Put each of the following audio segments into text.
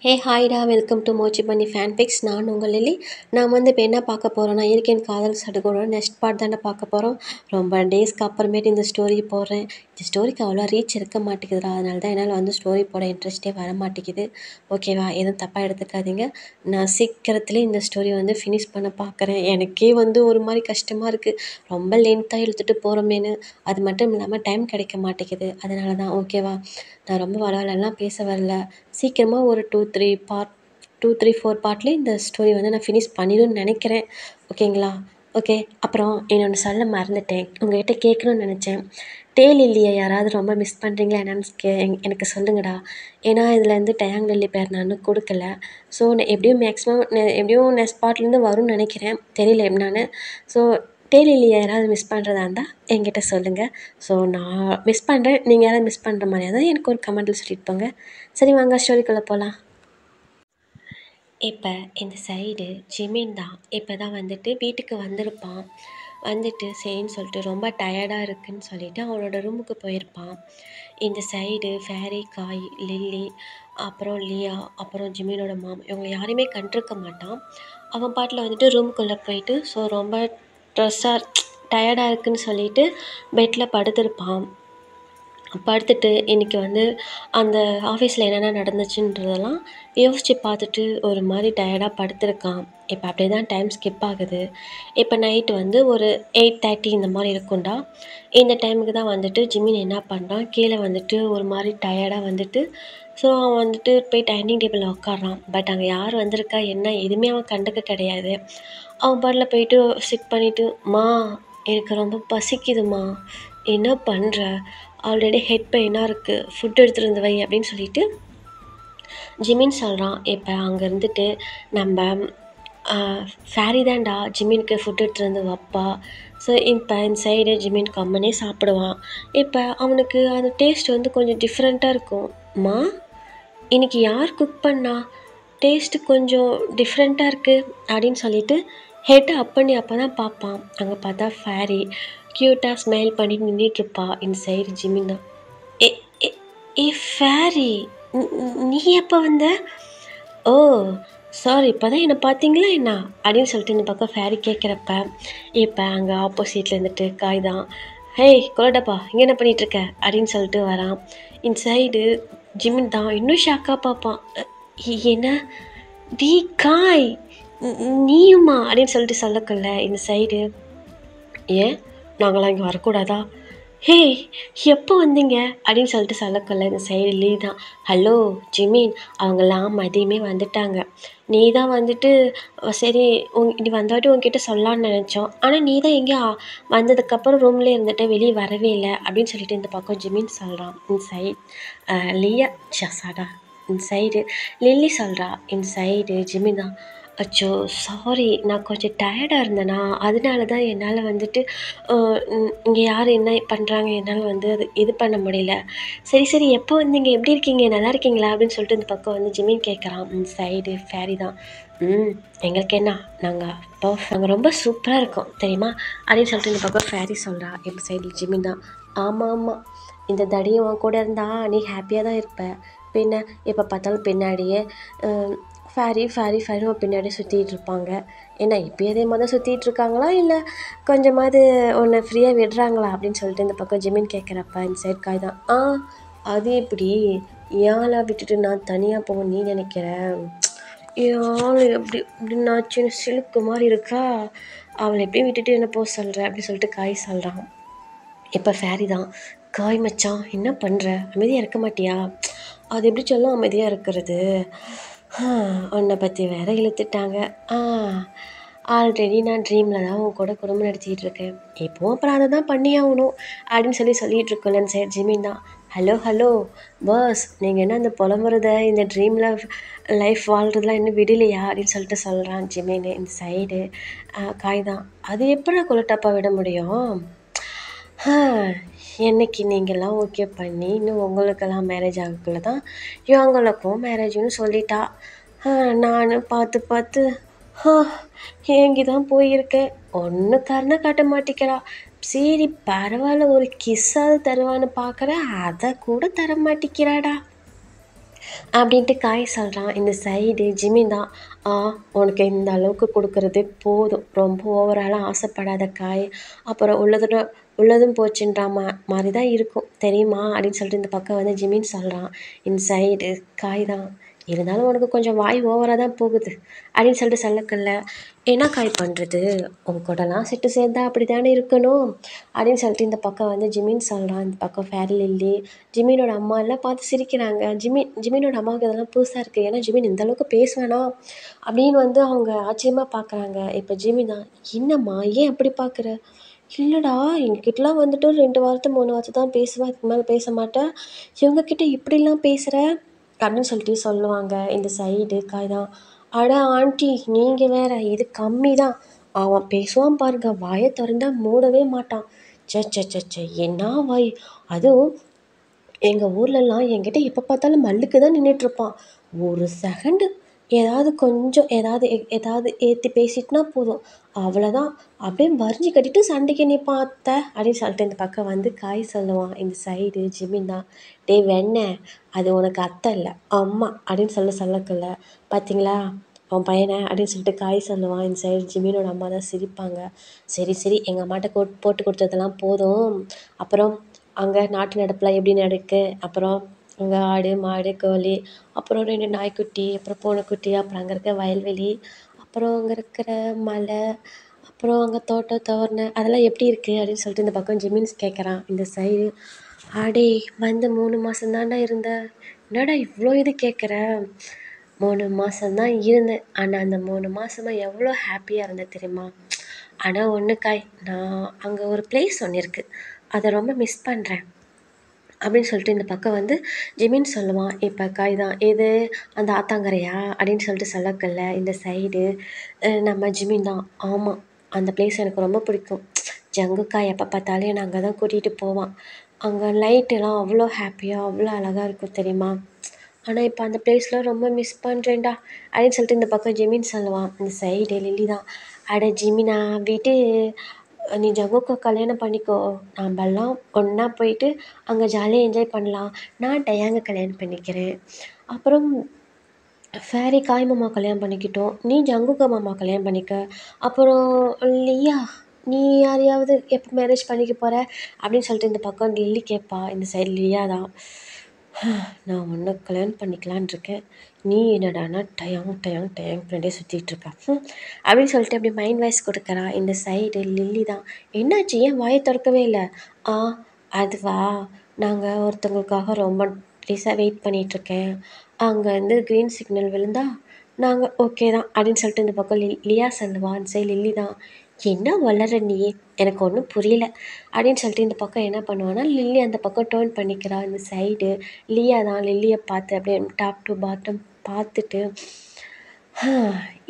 Hey ஹாய்டா, welcome to மோச்சி பண்ணி fan fix. நான் உங்கள் லில்லி. நான் வந்து இப்போ என்ன பார்க்க போகிறோன்னா, இருக்கேன் காதல் சடுகுடோட நெக்ஸ்ட் பார்ட் தானே பார்க்க போகிறோம். ரொம்ப டேஸ்க்கு அப்புறமேட்டு இந்த ஸ்டோரி போடுறேன். இந்த ஸ்டோரிக்கு அவ்வளோ ரீச் இருக்க மாட்டேங்குதுடா, அதனால தான் என்னால் வந்து ஸ்டோரி போட இன்ட்ரெஸ்ட்டே வர மாட்டேங்குது. ஓகேவா, எதுவும் தப்பாக எடுத்துக்காதீங்க. நான் சீக்கிரத்துலேயே இந்த ஸ்டோரி வந்து ஃபினிஷ் பண்ண பார்க்குறேன். எனக்கே வந்து ஒரு மாதிரி கஷ்டமாக இருக்குது, ரொம்ப லென்த்தாக இழுத்துட்டு போகிறோமேனு. அது மட்டும் இல்லாமல் டைம் கிடைக்க மாட்டேங்குது, அதனால தான். ஓகேவா, நான் ரொம்ப வளவலலாம் பேச வரல. சீக்கிரமாக ஒரு 2, 3, 4 பார்ட்லேயே இந்த ஸ்டோரி வந்து நான் ஃபினிஷ் பண்ணிடும்னு நினைக்கிறேன். ஓகேங்களா? ஓகே. அப்புறம் இன்னொன்று சொல்ல மறந்துட்டேன், உங்கள்கிட்ட கேட்கணும்னு நினச்சேன். டேல் லில்லியை யாராவது ரொம்ப மிஸ் பண்ணுறீங்களா என்னன்னு எனக்கு சொல்லுங்கடா. ஏன்னா இதில் வந்து டயாங் லில்லி பேர் நான் இன்னும் கொடுக்கல. ஸோ நான் எப்படியும் மேக்ஸிமம் எப்படியும் நெக்ஸ்ட் பார்ட்லேருந்து வரும்னு நினைக்கிறேன், தெரியல என்னன்னு. ஸோ டேல் லில்லியை யாராவது மிஸ் பண்ணுறதா இருந்தால் என்கிட்ட சொல்லுங்கள். ஸோ நான் மிஸ் பண்ணுறேன், நீங்கள் யாராவது மிஸ் பண்ணுற மாதிரியா இருந்தால் எனக்கு ஒரு கமெண்ட்டில் சொல்லிட்டு போங்க. சரி, வாங்க ஸ்டோரிக்குள்ளே போகலாம். இப்போ இந்த சைடு ஜிமின் தான் இப்போ தான் வந்துட்டு வீட்டுக்கு வந்திருப்பான். வந்துட்டு சரின்னு சொல்லிட்டு ரொம்ப டயர்டாக இருக்குன்னு சொல்லிட்டு அவனோட ரூமுக்கு போயிருப்பான். இந்த சைடு ஃபேரி, காய், லில்லி, அப்புறம் லியா, அப்புறம் ஜிமினோட மாம், இவங்க யாரையுமே கண்டிருக்க மாட்டான். அவன் பாட்டில் வந்துட்டு ரூமுக்குள்ளே போயிட்டு ஸோ ரொம்ப ட்ரெஸ்ஸாக டயர்டாக இருக்குன்னு சொல்லிட்டு பெட்டில் படுத்திருப்பான். படுத்துட்டு இன்றைக்கி வந்து அந்த ஆஃபீஸில் என்னென்ன நடந்துச்சுன்றதெல்லாம் யோசித்து பார்த்துட்டு ஒரு மாதிரி டயர்டாக படுத்திருக்கான். இப்போ அப்படியே தான் டைம் ஸ்கிப் ஆகுது. இப்போ நைட்டு வந்து ஒரு 8:30 இந்த மாதிரி இருக்கும்டா. இந்த டைமுக்கு தான் வந்துட்டு ஜிமின் என்ன பண்ணுறான், கீழே வந்துட்டு ஒரு மாதிரி டயர்டாக வந்துட்டு ஸோ அவன் வந்துட்டு போய் டைனிங் டேபிளில் உட்காடுறான். பட் அங்கே யார் வந்திருக்கா என்ன எதுவுமே அவன் கண்டுக்க கிடையாது. அவன் பாட்டில் போயிட்டு சிட் பண்ணிவிட்டு, மா எனக்கு ரொம்ப பசிக்குதுமா, என்ன பண்ணுற, ஆல்ரெடி ஹெட் பெயினாக இருக்குது, ஃபுட் எடுத்துகிட்டு வந்து வை அப்படின்னு சொல்லிட்டு ஜிமின் சொல்கிறான். இப்போ அங்கே இருந்துட்டு நம்ம ஃபேரி தான்டா ஜிமினுக்கு ஃபுட் எடுத்துகிட்டு வந்து வைப்பா. ஸோ இப்போ இந்த சைடு ஜிமின் கம்மனே சாப்பிடுவான். இப்போ அவனுக்கு அந்த டேஸ்ட் வந்து கொஞ்சம் டிஃப்ரெண்ட்டாக இருக்கும். மா, இன்றைக்கி யார் குக் பண்ணா, டேஸ்ட்டு கொஞ்சம் டிஃப்ரெண்ட்டாக இருக்குது அப்படின்னு சொல்லிட்டு ஹெட்டை அப் பண்ணி அப்போ தான் பார்ப்பான். அங்கே பார்த்தா ஃபேரி க்யூட்டாக ஸ்மைல் பண்ணி நின்றுட்டுருப்பா. இந்த சைடு ஜிமின் தான். ஏ ஏ ஏ ஃபேரி, நீ எப்போ வந்த? ஓ சாரி, இப்போ தான் என்னை பார்த்தீங்களா என்ன அப்படின்னு சொல்லிட்டு இந்த பக்கம் ஃபேரி கேட்குறப்ப இப்போ அங்கே ஆப்போசிட்டில் இருந்துட்டு காய் தான், ஹேய் கொலடப்பா, இங்கே என்ன பண்ணிகிட்ருக்க அப்படின்னு சொல்லிட்டு வரான். இந்த சைடு ஜிமின் தான் இன்னும் ஷாக்காக பார்ப்பான். என்ன டி காய், நீயுமா அப்படின்னு சொல்லிட்டு சொல்லக்கல. இந்த சைடு, ஏன் நாங்களாம் இங்கே வரக்கூடாதா, ஹே எப்போ வந்தீங்க அப்படின்னு சொல்லிட்டு சொல்லக்கல. இந்த சைடு லீ தான், ஹலோ ஜிமின், அவங்கெல்லாம் மதியமே வந்துட்டாங்க. நீ தான் வந்துட்டு சரி நீ வந்தாட்டி உங்ககிட்ட சொல்லலான்னு நினச்சோம், ஆனால் நீ தான் எங்கேயோ வந்ததுக்கப்புறம் ரூம்லேயே இருந்துட்டு வெளியே வரவே இல்லை அப்படின்னு சொல்லிட்டு இந்த பக்கம் ஜிமின் சொல்கிறான். இந்த சைடு லியா ஷசாடா, இந்த சைடு லில்லி சொல்கிறா. இந்த சைடு ஜிமின் தான், அச்சோ சாரி, நான் கொஞ்சம் டயர்டாக இருந்தேனா, அதனால தான் என்னால் வந்துட்டு இங்கே யார் என்ன பண்ணுறாங்க என்னால் வந்து அது இது பண்ண முடியல. சரி சரி, எப்போ வந்தீங்க, எப்படி இருக்கீங்க, நல்லா இருக்கீங்களா அப்படின்னு சொல்லிட்டு இந்த பக்கம் வந்து ஜிமின் கேட்குறான். இந்த சைடு ஃபேரி தான், எங்களுக்கு என்ன, நாங்கள் ரொம்ப சூப்பராக இருக்கோம் தெரியுமா அப்படின்னு சொல்லிட்டு இந்த பக்கம் ஃபேரி சொல்கிறா. இப்போ சைடு ஜிமின் தான், ஆமாம் ஆமாம், இந்த தடியும் உன் கூட இருந்தால் நீ ஹாப்பியாக தான் இருப்ப, பின்ன எப்போ பார்த்தாலும் பின்னாடியே ஃபேரி பின்னாடி சுற்றிட்டு இருப்பாங்க. ஏன்னா இப்போ அதே மாதிரி தான் சுற்றிட்டு இருக்காங்களா, இல்லை கொஞ்சமாவது ஒன்று ஃப்ரீயாக விடுறாங்களா அப்படின்னு சொல்லிட்டு இந்த பக்கம் ஜிமின் கேட்குறப்ப இந்த சைட் காய் தான், அது எப்படி, ஏழை விட்டுட்டு நான் தனியாக போக நீ நினைக்கிறேன், ஏழு எப்படி இப்படின்னாச்சு சிலுக்கு மாதிரி இருக்கா, அவளை எப்படி விட்டுட்டு என்ன போக சொல்கிற அப்படின்னு சொல்லிட்டு காய் சொல்கிறான். இப்போ ஃபேரி தான், காய் மச்சான் என்ன பண்ணுற, அமைதியாக இருக்க மாட்டியா, அது எப்படி சொல்லும் அமைதியாக இருக்கிறது, உன்னை பற்றி வேற இழுத்துட்டாங்க, ஆல்ரெடி நான் ட்ரீமில் தான் உன் கூட குடும்பம் நடத்திக்கிட்டு இருக்கேன், இப்போவும் அப்புறம் அதை தான் பண்ணி ஆகணும் அப்படின்னு சொல்லிட்டு இருக்கோம்லன்னு சரி ஜிமின் தான், ஹலோ பாஸ், நீங்கள் என்ன அந்த புலம்புறத இந்த ட்ரீமில் லைஃப் வாழ்கிறதுலாம் இன்னும் விடலையா அப்படின்னு சொல்லிட்டு சொல்கிறான் ஜிமின். இந்த சைடு காய் தான், அது எப்படி கொலட்டாப்பா விட முடியும், என்னைக்கு நீங்கள்லாம் ஓகே பண்ணி இன்னும் உங்களுக்கெல்லாம் மேரேஜ் ஆகக்குள்ள தான் இவங்களுக்கும் மேரேஜ்னு சொல்லிட்டா, நானும் பார்த்து ஏங்கி தான் போயிருக்கேன், ஒன்றும் கருணை காட்ட மாட்டேங்கிறா, சரி பரவாயில்ல ஒரு கிஸ்ஸாவது தருவான்னு பார்க்குறேன், அதை கூட தர மாட்டேங்கிறாடா. அப்படின்ட்டு காய் சொல்கிறான். இந்த சைடு ஜிமின் தான், "ஆ உனக்கு இந்த அளவுக்கு கொடுக்குறது போதும். ரொம்ப ஓவராலாக ஆசைப்படாத காய். அப்புறம் உள்ளதும் போச்சுன்ற மாதிரி தான் இருக்கும் தெரியுமா?" அப்படின்னு சொல்லிட்டு இந்த பக்கம் வந்து ஜிமின் சொல்கிறான். இந்த சைடு காய் தான், "இருந்தாலும் உனக்கு கொஞ்சம் வாய் ஓவராக தான் போகுது" அப்படின்னு சொல்லிட்டு சொல்லக்கல்ல, "என்ன காய் பண்ணுறது, உன் கூடலாம் செட்டு சேர்ந்தா அப்படி தானே இருக்கணும்" அப்படின்னு சொல்லிட்டு இந்த பக்கம் வந்து ஜிமின் சொல்கிறான். இந்த பக்கம் ஃபேரி லில்லி ஜிமினோட அம்மா எல்லாம் பார்த்து சிரிக்கிறாங்க. ஜிமினோட அம்மாவுக்கு இதெல்லாம் புதுசாக இருக்குது. ஏன்னா ஜிமின் இந்த அளவுக்கு பேசுவானா அப்படின்னு வந்து அவங்க ஆச்சரியமாக பார்க்குறாங்க. இப்போ ஜிமின் தான், "என்னம்மா ஏன் அப்படி பார்க்குற?" "இல்லைடா, எங்ககிட்டலாம் வந்துட்டு 2 வார்த்தை 3 வார்த்தை தான் பேசுவேன், அதுக்கு மேலே பேச மாட்டேன். இவங்கக்கிட்ட இப்படிலாம் பேசுகிற" அப்படின்னு சொல்லிட்டு சொல்லுவாங்க. இந்த சைடு காய் தான், "அட ஆண்டி நீங்கள் வேற, இது கம்மி தான். அவன் பேசுவான் பாருங்க, வாயை திறந்தா மூடவே மாட்டான். ச்சே ச்சே ச்சே ச்சே, என்ன வாய். அதுவும் எங்கள் ஊர்லலாம் என்கிட்ட எப்போ பார்த்தாலும் மல்லுக்கு தான் நின்றுட்டுருப்பான். ஒரு செகண்டு ஏதாவது கொஞ்சம் ஏதாவது ஏற்றி பேசிட்டுனா போதும், அவ்வளோதான், அப்படியே வரிஞ்சு கட்டிட்டு சண்டைக்கு நிற்பான் அத்தை" அப்படின்னு சொல்லிட்டு இந்த பக்கம் வந்து காய் சொல்லுவான். இந்த சைடு ஜிமின் தான், "டேய் வெண்ணே, அது உனக்கு அத்தை இல்லை அம்மா" அப்படின்னு சொல்லக்கல, "பார்த்தீங்களா அவன் பையனை" அப்படின்னு சொல்லிட்டு காய் சொல்லுவான். இந்த சைடு ஜிமினோட அம்மா தான் சிரிப்பாங்க. "சரி சரி, எங்கள் அம்மாட்ட போட்டு கொடுத்ததெல்லாம் போதும். அப்புறம் அங்கே நாட்டு நடப்புலாம் எப்படி நடக்கு? அப்புறம் அங்கே ஆடு மாடு கோழி, அப்புறம் 2 நாய்க்குட்டி, அப்புறம் பூனைக்குட்டி, அப்புறம் அங்கே இருக்க வயல்வெளி, அப்புறம் அங்கே இருக்கிற மலை, அப்புறம் அங்கே தோட்டம் தோரணை அதெல்லாம் எப்படி இருக்குது?" அப்படின்னு சொல்லிட்டு இந்த பக்கம் ஜிமின்ஸ் கேட்குறான். இந்த சைடு, "அடே வந்து 3 மாதம் தான்டா இருந்த, என்னடா இவ்வளோ இது கேட்குற?" 3 மாதம் தான் இருந்தேன். ஆனால் அந்த 3 மாதமா எவ்வளோ ஹாப்பியாக இருந்தேன் தெரியுமா? ஆனால் ஒன்று காய், நான் அங்கே ஒரு பிளேஸ் ஒன்று இருக்குது, அதை ரொம்ப மிஸ் பண்ணுறேன் அப்படின்னு சொல்லிட்டு இந்த பக்கம் வந்து ஜிமின் சொல்லுவான். இப்போ காய் தான், "எது அந்த ஆத்தாங்கரையா?" அப்படின்னு சொல்லிட்டு சொல்லக்கல்ல, இந்த சைடு நம்ம ஜிமின் தான், "ஆமாம், அந்த பிளேஸ் எனக்கு ரொம்ப பிடிக்கும். ஜங்குக்காய் எப்போ பார்த்தாலும் என்னை அங்கே தான் கூட்டிகிட்டு போவான். அங்கே லைட்டெல்லாம் அவ்வளோ ஹாப்பியாக அவ்வளோ அழகாக இருக்கும் தெரியுமா? ஆனால் இப்போ அந்த பிளேஸ்லாம் ரொம்ப மிஸ் பண்ணுறேன்டா" அப்படின்னு சொல்லிட்டு இந்த பக்கம் ஜிமின் சொல்லுவான். இந்த சைடு லில்லி தான், "அட ஜிமினா விடு, நீ ஜங்குக்கை கல்யாணம் பண்ணிக்கோ. நாமெல்லாம் ஒன்றா போயிட்டு அங்கே ஜாலியாக என்ஜாய் பண்ணலாம். நான் டயாங்கை கல்யாணம் பண்ணிக்கிறேன். அப்புறம் ஃபேரி காய் மாமா கல்யாணம் பண்ணிக்கிட்டோம். நீ ஜங்குக்கா மாமா கல்யாணம் பண்ணிக்க. அப்புறம் லியா, நீ யாரையாவது எப்போ மேரேஜ் பண்ணிக்க போகிற?" அப்படின்னு சொல்லிட்டு இந்த பக்கம் லில்லி கேட்பா. இந்த சைடு லியா தான், "நான் உன்னை கல்யாணம் பண்ணிக்கலான்னு இருக்கேன். நீ என்னடானா டயாங் டயாங் டயாங் பின்னாடியே சுற்றிட்டுருக்க" அப்படின்னு சொல்லிட்டு அப்படி மைண்ட் வாய்ஸ் கொடுக்குறா. இந்த சைடு லில்லி தான், "என்னாச்சு, ஏன் வாயை திறக்கவே இல்லை?" "ஆ அதுவா, நாங்கள் ஒருத்தவங்களுக்காக ரொம்ப டேஸாக வெயிட் பண்ணிகிட்ருக்கேன். அங்கே வந்து க்ரீன் சிக்னல் விழுந்தா நாங்கள் ஓகே தான்" அப்படின்னு சொல்லிட்டு இந்த பக்கம் லியா சொல்லுவா. அந்த சைடு லில்லி தான், "என்ன வளர நீ, எனக்கு ஒன்றும் புரியல" அப்படின்னு சொல்லிட்டு இந்த பக்கம் என்ன பண்ணுவான்னா, லில்லி அந்த பக்கம் டேர்ன் பண்ணிக்கிறா. இந்த சைடு லியா தான் லில்லியை பார்த்து அப்படியே டாப் டு பாட்டம் பார்த்துட்டு,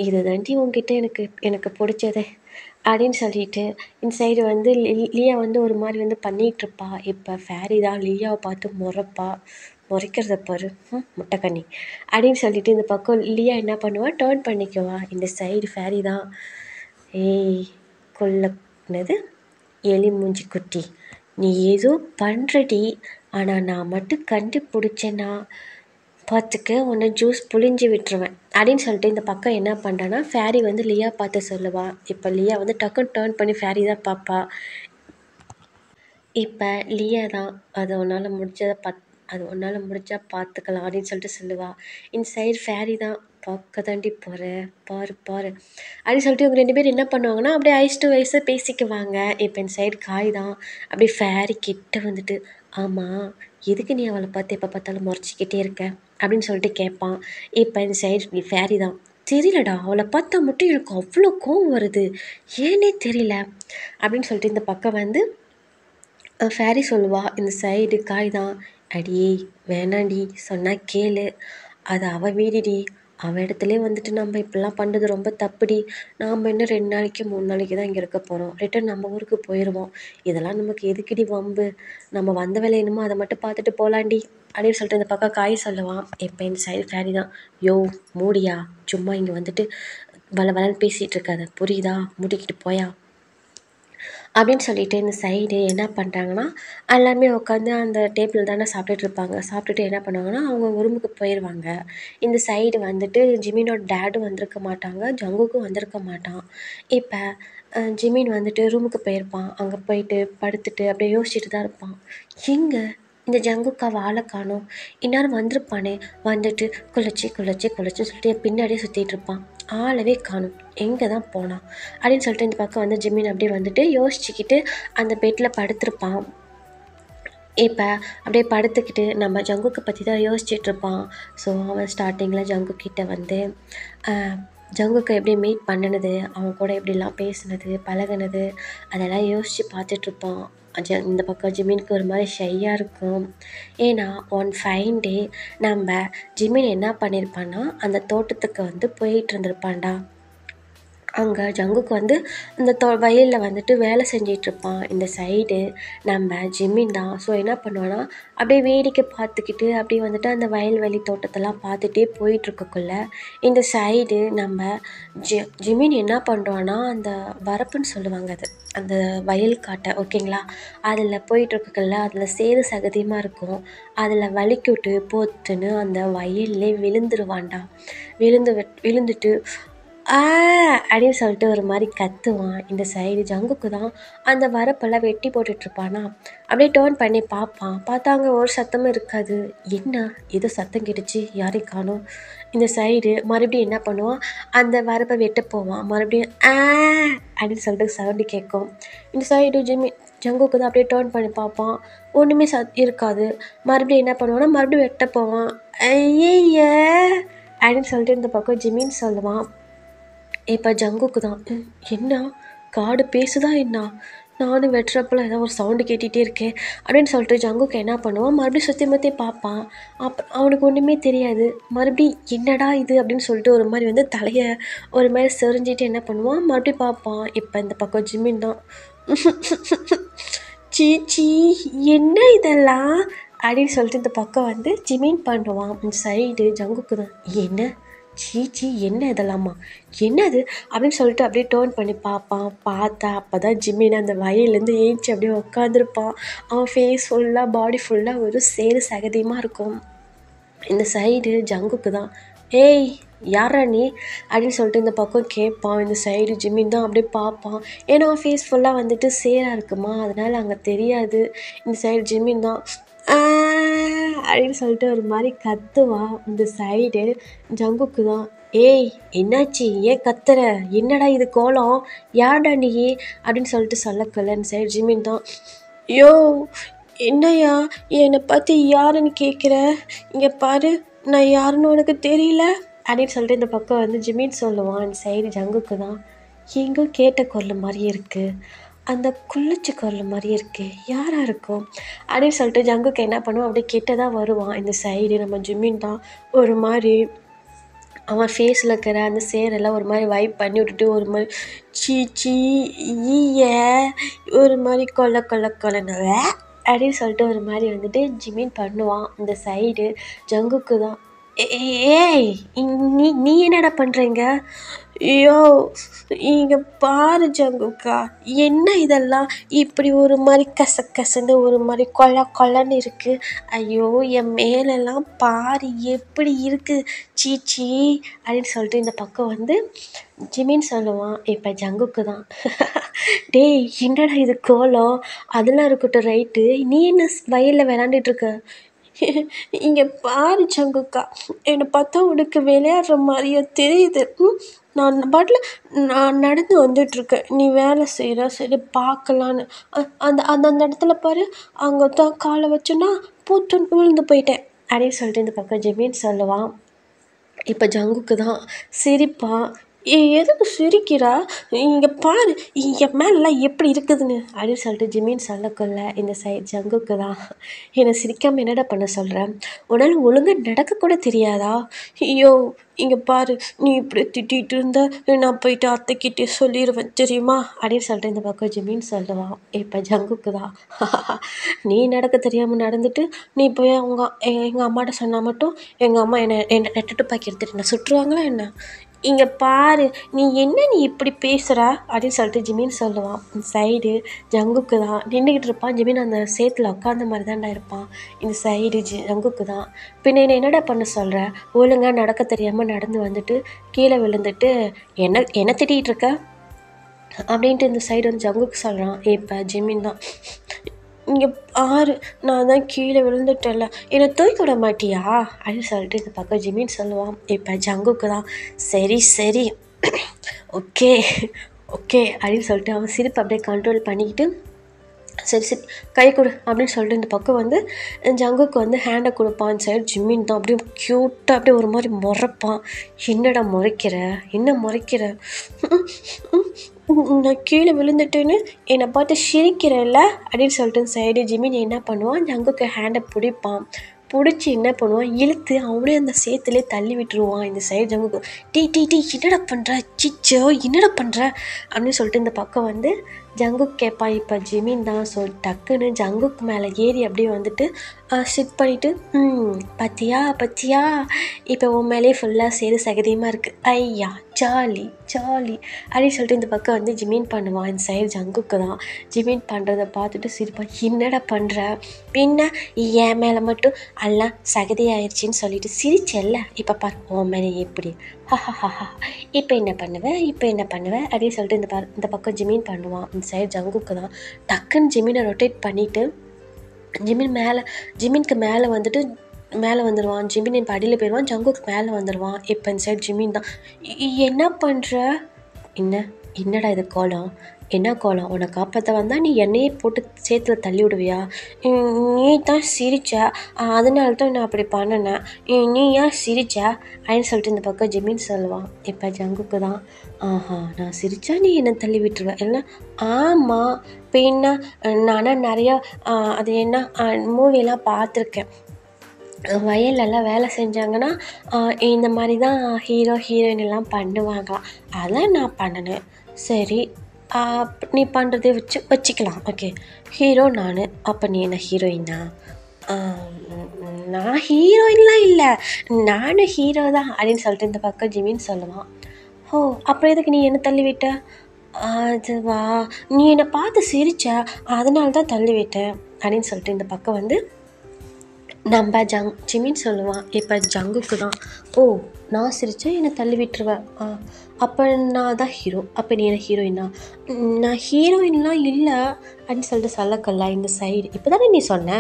"இது தாண்டி உன்கிட்ட எனக்கு எனக்கு பிடிச்சது" அப்படின்னு சொல்லிட்டு இந்த சைடு வந்து லியா வந்து ஒரு மாதிரி வந்து பண்ணிகிட்ருப்பா. இப்போ ஃபேரி தான் லியாவை பார்த்து முறைப்பா. "முறைக்கிறத பாரு, முட்டைக்கண்ணி" அப்படின்னு சொல்லிட்டு இந்த பக்கம் லியா என்ன பண்ணுவா, டேர்ன் பண்ணிக்குவா. இந்த சைடு ஃபேரி தான், "ஏய் என்னது எலி மூஞ்சி குட்டி, நீ ஏதோ பண்ணுறடி, ஆனால் நான் மட்டும் கண்டுபிடிச்சேன்னா பார்த்துக்க, உன்னை ஜூஸ் புழிஞ்சு விட்டுருவேன்" அப்படின்னு சொல்லிட்டு இந்த பக்கம் என்ன பண்ணுறேன்னா, ஃபேரி வந்து லியா பார்த்து சொல்லுவா. இப்போ லியா வந்து டக்குன்னு டேர்ன் பண்ணி ஃபேரி தான் பார்ப்பா. இப்போ லியா தான், அது உன்னால் முடிஞ்சா பார்த்துக்கலாம்" அப்படின்னு சொல்லிட்டு சொல்லுவா. இந்த சைடு ஃபேரி தான், "பார்க்க தாண்டி போகிற, பாரு பாரு" அப்படின்னு சொல்லிட்டு இவங்க 2 பேரும் என்ன பண்ணுவாங்கன்னா, அப்படியே ஐஸ் டு ஐஸாக பேசிக்குவாங்க. இப்போ இந்த சைடு காய் தான் அப்படியே ஃபேரி கிட்ட வந்துட்டு, "ஆமாம், எதுக்கு நீ அவளை பார்த்து எப்போ பார்த்தாலும் முறைச்சிக்கிட்டே இருக்க?" அப்படின்னு சொல்லிட்டு கேட்பான். இப்போ இந்த சைடு ஃபேரி தான், "தெரியலடா, அவளை பார்த்தா மட்டும் எனக்கு அவ்வளோ கோவம் வருது, ஏன்னே தெரியல" அப்படின்னு சொல்லிட்டு இந்த பக்கம் வந்து ஃபேரி சொல்லுவா. இந்த சைடு காய் தான், "அடியே வேணாண்டி, சொன்னா கேளு, அது அவள் வீடுடி, அவள் இடத்துலயே வந்துட்டு நம்ம இப்படிலாம் பண்ணுறது ரொம்ப தப்புடி. நாம் இன்னும் 2 நாளைக்கு 3 நாளைக்கு தான் இங்கே இருக்க போகிறோம். ரிட்டன் நம்ம ஊருக்கு போயிடுவோம். இதெல்லாம் நமக்கு எதுக்குடி வம்பு, நம்ம வந்த வேலை என்னமோ அதை மட்டும் பார்த்துட்டு போகலாண்டி" அப்படின்னு சொல்லிட்டு இந்த பக்கம் காய் சொல்லுவான். இப்போ இந்த சைடு ஃபேரி தான், "யோ மூடியா, சும்மா இங்கே வந்துட்டு வளன்னு பேசிகிட்டு இருக்காத, புரியுதா, மூடிக்கிட்டு போயா" அப்படின்னு சொல்லிட்டு இந்த சைடு என்ன பண்ணுறாங்கன்னா, எல்லாருமே உட்காந்து அந்த டேபிள் தானே சாப்பிட்டுட்டு இருப்பாங்க. சாப்பிட்டுட்டு என்ன பண்ணுவாங்கன்னா, அவங்க ரூமுக்கு போயிருவாங்க. இந்த சைடு வந்துட்டு ஜிமினோட டாடும் வந்திருக்க மாட்டாங்க. ஜங்குக்கும் வந்திருக்க மாட்டான். இப்ப ஜிமின் வந்துட்டு ரூமுக்கு போயிருப்பான். அங்க போயிட்டு படுத்துட்டு அப்படியே யோசிச்சுட்டு தான் இருப்பான். எங்க இந்த ஜங்குக்காவ ஆள காணோம். இந்நேரம் வந்திருப்பானே! வந்துட்டு குழச்சி, குழச்சி, குழச்சின்னு சொல்லிட்டு என் பின்னாடியே சுத்திட்டு இருப்பான். ஆளவே காணோம். எங்க தான் போனான்? அப்படின்னு சொல்லிட்டு இந்த பக்கம் வந்து ஜிமின் அப்படியே வந்துட்டு யோசிச்சுக்கிட்டு அந்த பெட்ல படுத்திருப்பான். இப்ப அப்படியே படுத்துக்கிட்டு நம்ம ஜங்குக்க பத்தி தான் யோசிச்சுட்டு இருப்பான். ஸோ அவன் ஸ்டார்ட்டிங்ல ஜங்கு கிட்ட வந்து அ ஜங்குக்க எப்படி மீட் பண்ணுனது, அவன் கூட எப்படிலாம் பேசுனது, பழகுனது அதெல்லாம் யோசிச்சு பார்த்துட்ருப்பான். இந்த பக்கம் ஜிமினுக்கு ஒரு மாரி ஷையா இருக்கும். ஏன்னா ஒன் ஃபைன் டே நம்ப ஜிமின் என்ன பண்ணியிருப்பான்னா, அந்த தோட்டத்துக்கு வந்து போயிட்டுருந்துருப்பான்டா. அங்க ஜங்குக்கு வந்து அந்த வயல்ல வந்துட்டு வேலை செஞ்சிட்ருப்பான். இந்த சைடு நம்ம ஜிமின் தான். ஸோ என்ன பண்ணுவான்னா, அப்படியே வேடிக்கை பார்த்துக்கிட்டு அப்படியே வந்துட்டு அந்த வயல்வெளி தோட்டத்தெல்லாம் பார்த்துட்டே போயிட்டுருக்கக்குள்ள, இந்த சைடு நம்ம ஜிமின் என்ன பண்ணுறான்னா, அந்த வரப்புன்னு சொல்லுவாங்க அது. அந்த வயல் காட்ட ஓகேங்களா? அதில் போயிட்டுருக்கக்குள்ள அதில் சேறு சகதியமாக இருக்கும். அதில் வழுக்கிவிட்டு பொத்துன்னு அந்த வயல்லே விழுந்துருவான்டா. விழுந்துட்டு ஆ அப்படின்னு சொல்லிட்டு ஒரு மாதிரி கத்துவான். இந்த சைடு ஜங்குக்கு தான் அந்த வரப்பெல்லாம் வெட்டி போட்டுட்ருப்பானா, அப்படியே டேர்ன் பண்ணி பார்ப்பான். பார்த்தா அங்கே ஒரு சத்தமும் இருக்காது. என்ன ஏதோ சத்தம் கேட்டுச்சு, யாரையும் காணோம். இந்த சைடு மறுபடியும் என்ன பண்ணுவான், அந்த வரப்பை வெட்ட போவான். மறுபடியும் அப்படின்னு சொல்லிட்டு சவுண்டு கேட்கும். இந்த சைடு ஜங்குக்கு தான் அப்படியே டேர்ன் பண்ணி பார்ப்பான். ஒன்றுமே இருக்காது. மறுபடியும் என்ன பண்ணுவான்னா, மறுபடியும் வெட்ட போவான். ஐயய்ய அப்படின்னு சொல்லிட்டு இந்த பக்கம் ஜிமின்னு சொல்லுவான். இப்போ ஜங்குக்கு தான் என்ன காடு பேசுதா என்ன, நானும் வெட்டுறப்பெல்லாம் ஏதோ ஒரு சவுண்டு கேட்டுகிட்டே இருக்கேன் அப்படின்னு சொல்லிட்டு ஜங்குக்கு என்ன பண்ணுவான், மறுபடியும் சுற்றி முற்றி பார்ப்பான். அவனுக்கு ஒன்றுமே தெரியாது. மறுபடியும் என்னடா இது அப்படின்னு சொல்லிட்டு ஒரு மாதிரி வந்து தலையை ஒரு மாதிரி செறிஞ்சிட்டு என்ன பண்ணுவான், மறுபடியும் பார்ப்பான். இப்போ இந்த பக்கம் ஜிமின் தான் சீச்சி என்ன இதெல்லாம் அப்படின்னு சொல்லிட்டு இந்த பக்கம் வந்து ஜிமின் பண்ணுவான். இந்த சைடு ஜங்குக்கு தான் என்ன சீச்சி என்ன இதெல்லாமா என்னது அப்படின்னு சொல்லிட்டு அப்படியே டேர்ன் பண்ணி பார்ப்பான். பார்த்தா அப்போ தான் ஜிமின் அந்த வயல்லேருந்து ஏஞ்சி அப்படியே உட்காந்துருப்பான். அவன் ஃபேஸ் ஃபுல்லாக பாடி ஃபுல்லாக ஒரு சேறு சகதியமாக இருக்கும். இந்த சைடு ஜங்குக்கு தான் ஏய் யாரா நீ அப்படின்னு சொல்லிட்டு இந்த பக்கம் கேட்பான். இந்த சைடு ஜிமின் தான் அப்படியே பார்ப்பான். ஏன்னா ஃபேஸ் ஃபுல்லாக வந்துட்டு சேராக இருக்குமா, அதனால் அங்கே தெரியாது. இந்த சைடு ஜிமின் தான் அப்படின்னு சொல்லிட்டு ஒரு மாதிரி கத்துவான். இந்த சைடு ஜங்குக்கு தான் ஏய் என்னாச்சு ஏன் கத்துற, என்னடா இது கோலம், யார்டா நீ அப்படின்னு சொல்லிட்டு சொல்லக்கல. இந்த சைடு ஜிமின் தான் யோ என்னையா என்னை பற்றி யாருன்னு கேட்குற, இங்கே பாரு நான் யாருன்னு உனக்கு தெரியல அப்படின்னு சொல்லிட்டு இந்த பக்கம் வந்து ஜிமின் சொல்லுவான். இந்த சைடு ஜங்குக்கு தான் எங்கோ கேட்ட குரல் மாதிரியே இருக்குது, அந்த குளிர்ச்சி குரல் மாதிரியே இருக்குது, யாராக இருக்கும் அப்படின்னு சொல்லிட்டு ஜங்குக்கு என்ன பண்ணுவான், அப்படியே கிட்டதான் வருவான். இந்த சைடு நம்ம ஜிமின் தான் ஒரு மாதிரி அவன் ஃபேஸில் இருக்கிற அந்த சேரெல்லாம் ஒரு மாதிரி வைப் பண்ணி விட்டுட்டு ஒரு மாதிரி சீச்சி ஈய ஒரு மாதிரி கொல்ல அப்படின்னு சொல்லிட்டு ஒரு மாதிரி வந்துட்டு ஜிமின் பண்ணுவான். இந்த சைடு ஜங்குக்கு தான் ஏய் நீ என்னடா பண்ணுறீங்க, ஐயோ இங்கே பாரு ஜங்குக்கா என்ன இதெல்லாம் இப்படி ஒரு மாதிரி கசன்னு ஒரு மாதிரி கொல்லன்னு இருக்குது, ஐயோ என் மேலெல்லாம் பாரு எப்படி இருக்குது சீச்சி அப்படின்னு சொல்லிட்டு இந்த பக்கம் வந்து ஜிமின் சொல்லுவான். இப்போ ஜங்குக்கு தான் டேய் என்னடா இது கோலம், அதெல்லாம் இருக்கட்டும் ரைட்டு, நீ என்ன வயலில் விளாண்டுட்ருக்க, இங்கே பாரு ஜங்குக்கா என்னை பார்த்தா உனக்கு விளையாடுற மாதிரியே தெரியுது, நான் பாட்டில் நான் நடந்து வந்துட்டுருக்கேன், நீ வேலை செய்கிற சரி பார்க்கலான்னு அந்த அந்த அந்த இடத்துல பாரு அங்கே தான் காலை வச்சோன்னா பூத்துன்னு விழுந்து போயிட்டேன் அப்படின்னு சொல்லிட்டு இந்த பக்கம் ஜிமின் சொல்லுவான். இப்போ ஜங்குக்கு தான் சிரிப்பான். எதுக்கு சிரிக்கிறா, இங்கே பாரு என் மேலாம் எப்படி இருக்குதுன்னு அப்படின்னு சொல்லிட்டு ஜிமின் சொல்லக்குள்ள இந்த சைட் ஜங்குக்கு தான் என்னை சிரிக்காமல் என்னடா பண்ண சொல்கிறேன், உன்னால் ஒழுங்காக நடக்கக்கூட தெரியாதா, ஐயோ இங்கே பாரு நீ இப்படி திட்டிகிட்டு இருந்த நான் போயிட்டு அத்தைக்கிட்டே சொல்லிடுவேன் தெரியுமா அப்படின்னு சொல்லிட்டு இந்த பக்கம் ஜிமின் சொல்லுவான். இப்போ ஜங்குக்கு தான் நீ நடக்க தெரியாமல் நடந்துட்டு நீ போய் எங்கள் அம்மாட்ட சொன்னால் மட்டும் எங்கள் அம்மா என்னை 2 துப்பாக்கி எடுத்துகிட்டு என்ன சுட்டுருவாங்களா என்ன, இங்கே பாரு, நீ இப்படி பேசுகிற அப்படின்னு சொல்லிட்டு ஜிமின் சொல்லுவான். இந்த சைடு ஜங்குக்கு தான் நின்றுக்கிட்டு இருப்பான். ஜிமின் அந்த சேத்துல உட்காந்த மாதிரி தான்டா இருப்பான். இந்த சைடு ஜங்குக்கு தான். பின்ன என்னடா பண்ண சொல்கிற? ஒழுங்காக நடக்க தெரியாமல் நடந்து வந்துட்டு கீழே விழுந்துட்டு என்ன திட்டிகிட்டு இருக்க அப்படின்ட்டு இந்த சைடு வந்து ஜங்குக்கு சொல்கிறான். இப்போ ஜிமின் தான், இங்கே பாரு, நான் தான் கீழே விழுந்துட்டேன்ல, என்னை தூக்கி விட மாட்டியா அப்படின்னு சொல்லிட்டு இந்த பக்கம் ஜிமின் சொல்லுவான். இப்போ ஜங்குக்கு தான், சரி ஓகே ஓகே அப்படின்னு சொல்லிட்டு அவன் சிரிப்பு அப்படியே கண்ட்ரோல் பண்ணிக்கிட்டு, சரி கை கொடு அப்படின்னு சொல்லிட்டு இந்த பக்கம் வந்து ஜங்குக்கு வந்து ஹேண்டை கொடுப்பான். சைடு ஜிம்மின் தான் அப்படியே க்யூட்டாக அப்படியே ஒரு மாதிரி முறைப்பான். என்னடா முறைக்கிற, என்ன முறைக்கிற, நான் கீழே விழுந்துட்டேன்னு என்னை பார்த்து சிரிக்கிறேன்ல அப்படின்னு சொல்லிட்டு சைடு ஜிமின் என்ன பண்ணுவான், ஜங்குக்கு ஹேண்டை பிடிப்பான். பிடிச்சி என்ன பண்ணுவான், இழுத்து அவனே அந்த சேத்துலேயே தள்ளி விட்டுருவான். இந்த சைடு ஜங்குக்கு, டீ என்னடா பண்ணுற, சிச்சோ என்னடா பண்ணுற அப்படின்னு சொல்லிட்டு இந்த பக்கம் வந்து ஜங்குக்கு கேட்பான். இப்போ ஜிமின் தான். ஸோ டக்குன்னு ஜங்குக்கு மேலே ஏறி அப்படியே வந்துட்டு சிட் பண்ணிவிட்டு, பத்தியா இப்போ உன் மேலேயே ஃபுல்லாக சேரு சகதியமாக இருக்குது, ஐயா ஜாலி அப்படின்னு சொல்லிட்டு இந்த பக்கம் வந்து ஜிமின் பண்ணுவான். இந்த சைடு ஜங்குக்கு தான். ஜிமின் பண்ணுறதை பார்த்துட்டு சிரிப்பான். என்னடா பண்ணுற, பின்ன என் மேலே மட்டும் எல்லாம் சகதி ஆயிடுச்சின்னு சொல்லிட்டு சிரிச்சல்ல, இப்போ பாரு உன் மேலே எப்படி, இப்போ என்ன பண்ணுவேன் அப்படின்னு சொல்லிட்டு இந்த பக்கம் ஜிமின் பண்ணுவான். இந்த சைடு ஜங்குக்கு தான். டக்குன்னு ஜிமினை ரொட்டேட் பண்ணிவிட்டு ஜிமினுக்கு மேலே வந்துட்டு மேலே வந்துடுவான். ஜிமின் இப்போ அடியில் போயிடுவான். ஜங்குக்கு மேலே வந்துடுவான். இப்போ இந்த சைடு ஜிமின் தான், என்ன பண்ணுற, என்னடா இது கோலம், என்ன கோலம், உன்னை காப்பாற்ற வந்தால் நீ என்னையே போட்டு சேத்துல தள்ளி விடுவியா, நீ தான் சிரிச்ச, அதனால தான் நான் அப்படி பண்ணினேன், நீ ஏன் சிரிச்ச அப்படின்னு சொல்லிட்டு இந்த பக்கம் ஜிமின் சொல்லுவான். இப்போ ஜங்குக்கு தான், நான் சிரிச்சா நீ என்னை தள்ளி விட்டுருவேன் இல்லை, ஆமாம் பின்ன நானும் நிறையா அது என்ன மூவியெல்லாம் பார்த்துருக்கேன், வயல்லலாம் வேலை செஞ்சாங்கன்னா இந்த மாதிரி தான் ஹீரோ ஹீரோயின் எல்லாம் பண்ணுவாங்களாம், அதான் நான் பண்ணினேன். சரி நீ பண்ணுறதே வச்சுக்கலாம், ஓகே ஹீரோ நான், அப்போ நீ என்ன ஹீரோயினா, நான் ஹீரோயின்லாம் இல்லை, நானும் ஹீரோ தான் அப்படின்னு சொல்லிட்டு இந்த பக்கம் ஜிமின் சொல்லுவான். ஓ அப்புறம் எதுக்கு நீ என்ன தள்ளி விட்ட, அதுவா நீ என்னை பார்த்து சிரிச்ச அதனால தான் தள்ளி விட்டேன் அப்படின்னு சொல்லிட்டு இந்த பக்கம் வந்து நம்ம ஜிமின் சொல்லுவான். இப்போ ஜங்குக்கு தான், ஓ நான் சிரித்தா என்னை தள்ளி விட்டுருவேன், அப்போ நான் தான் ஹீரோ, அப்போ நீ என்ன ஹீரோயினா, நான் ஹீரோயின்லாம் இல்லை அப்படின்னு சொல்லிட்டு சொல்லக்கல்ல. இந்த சைடு இப்போ தானே நீ சொன்ன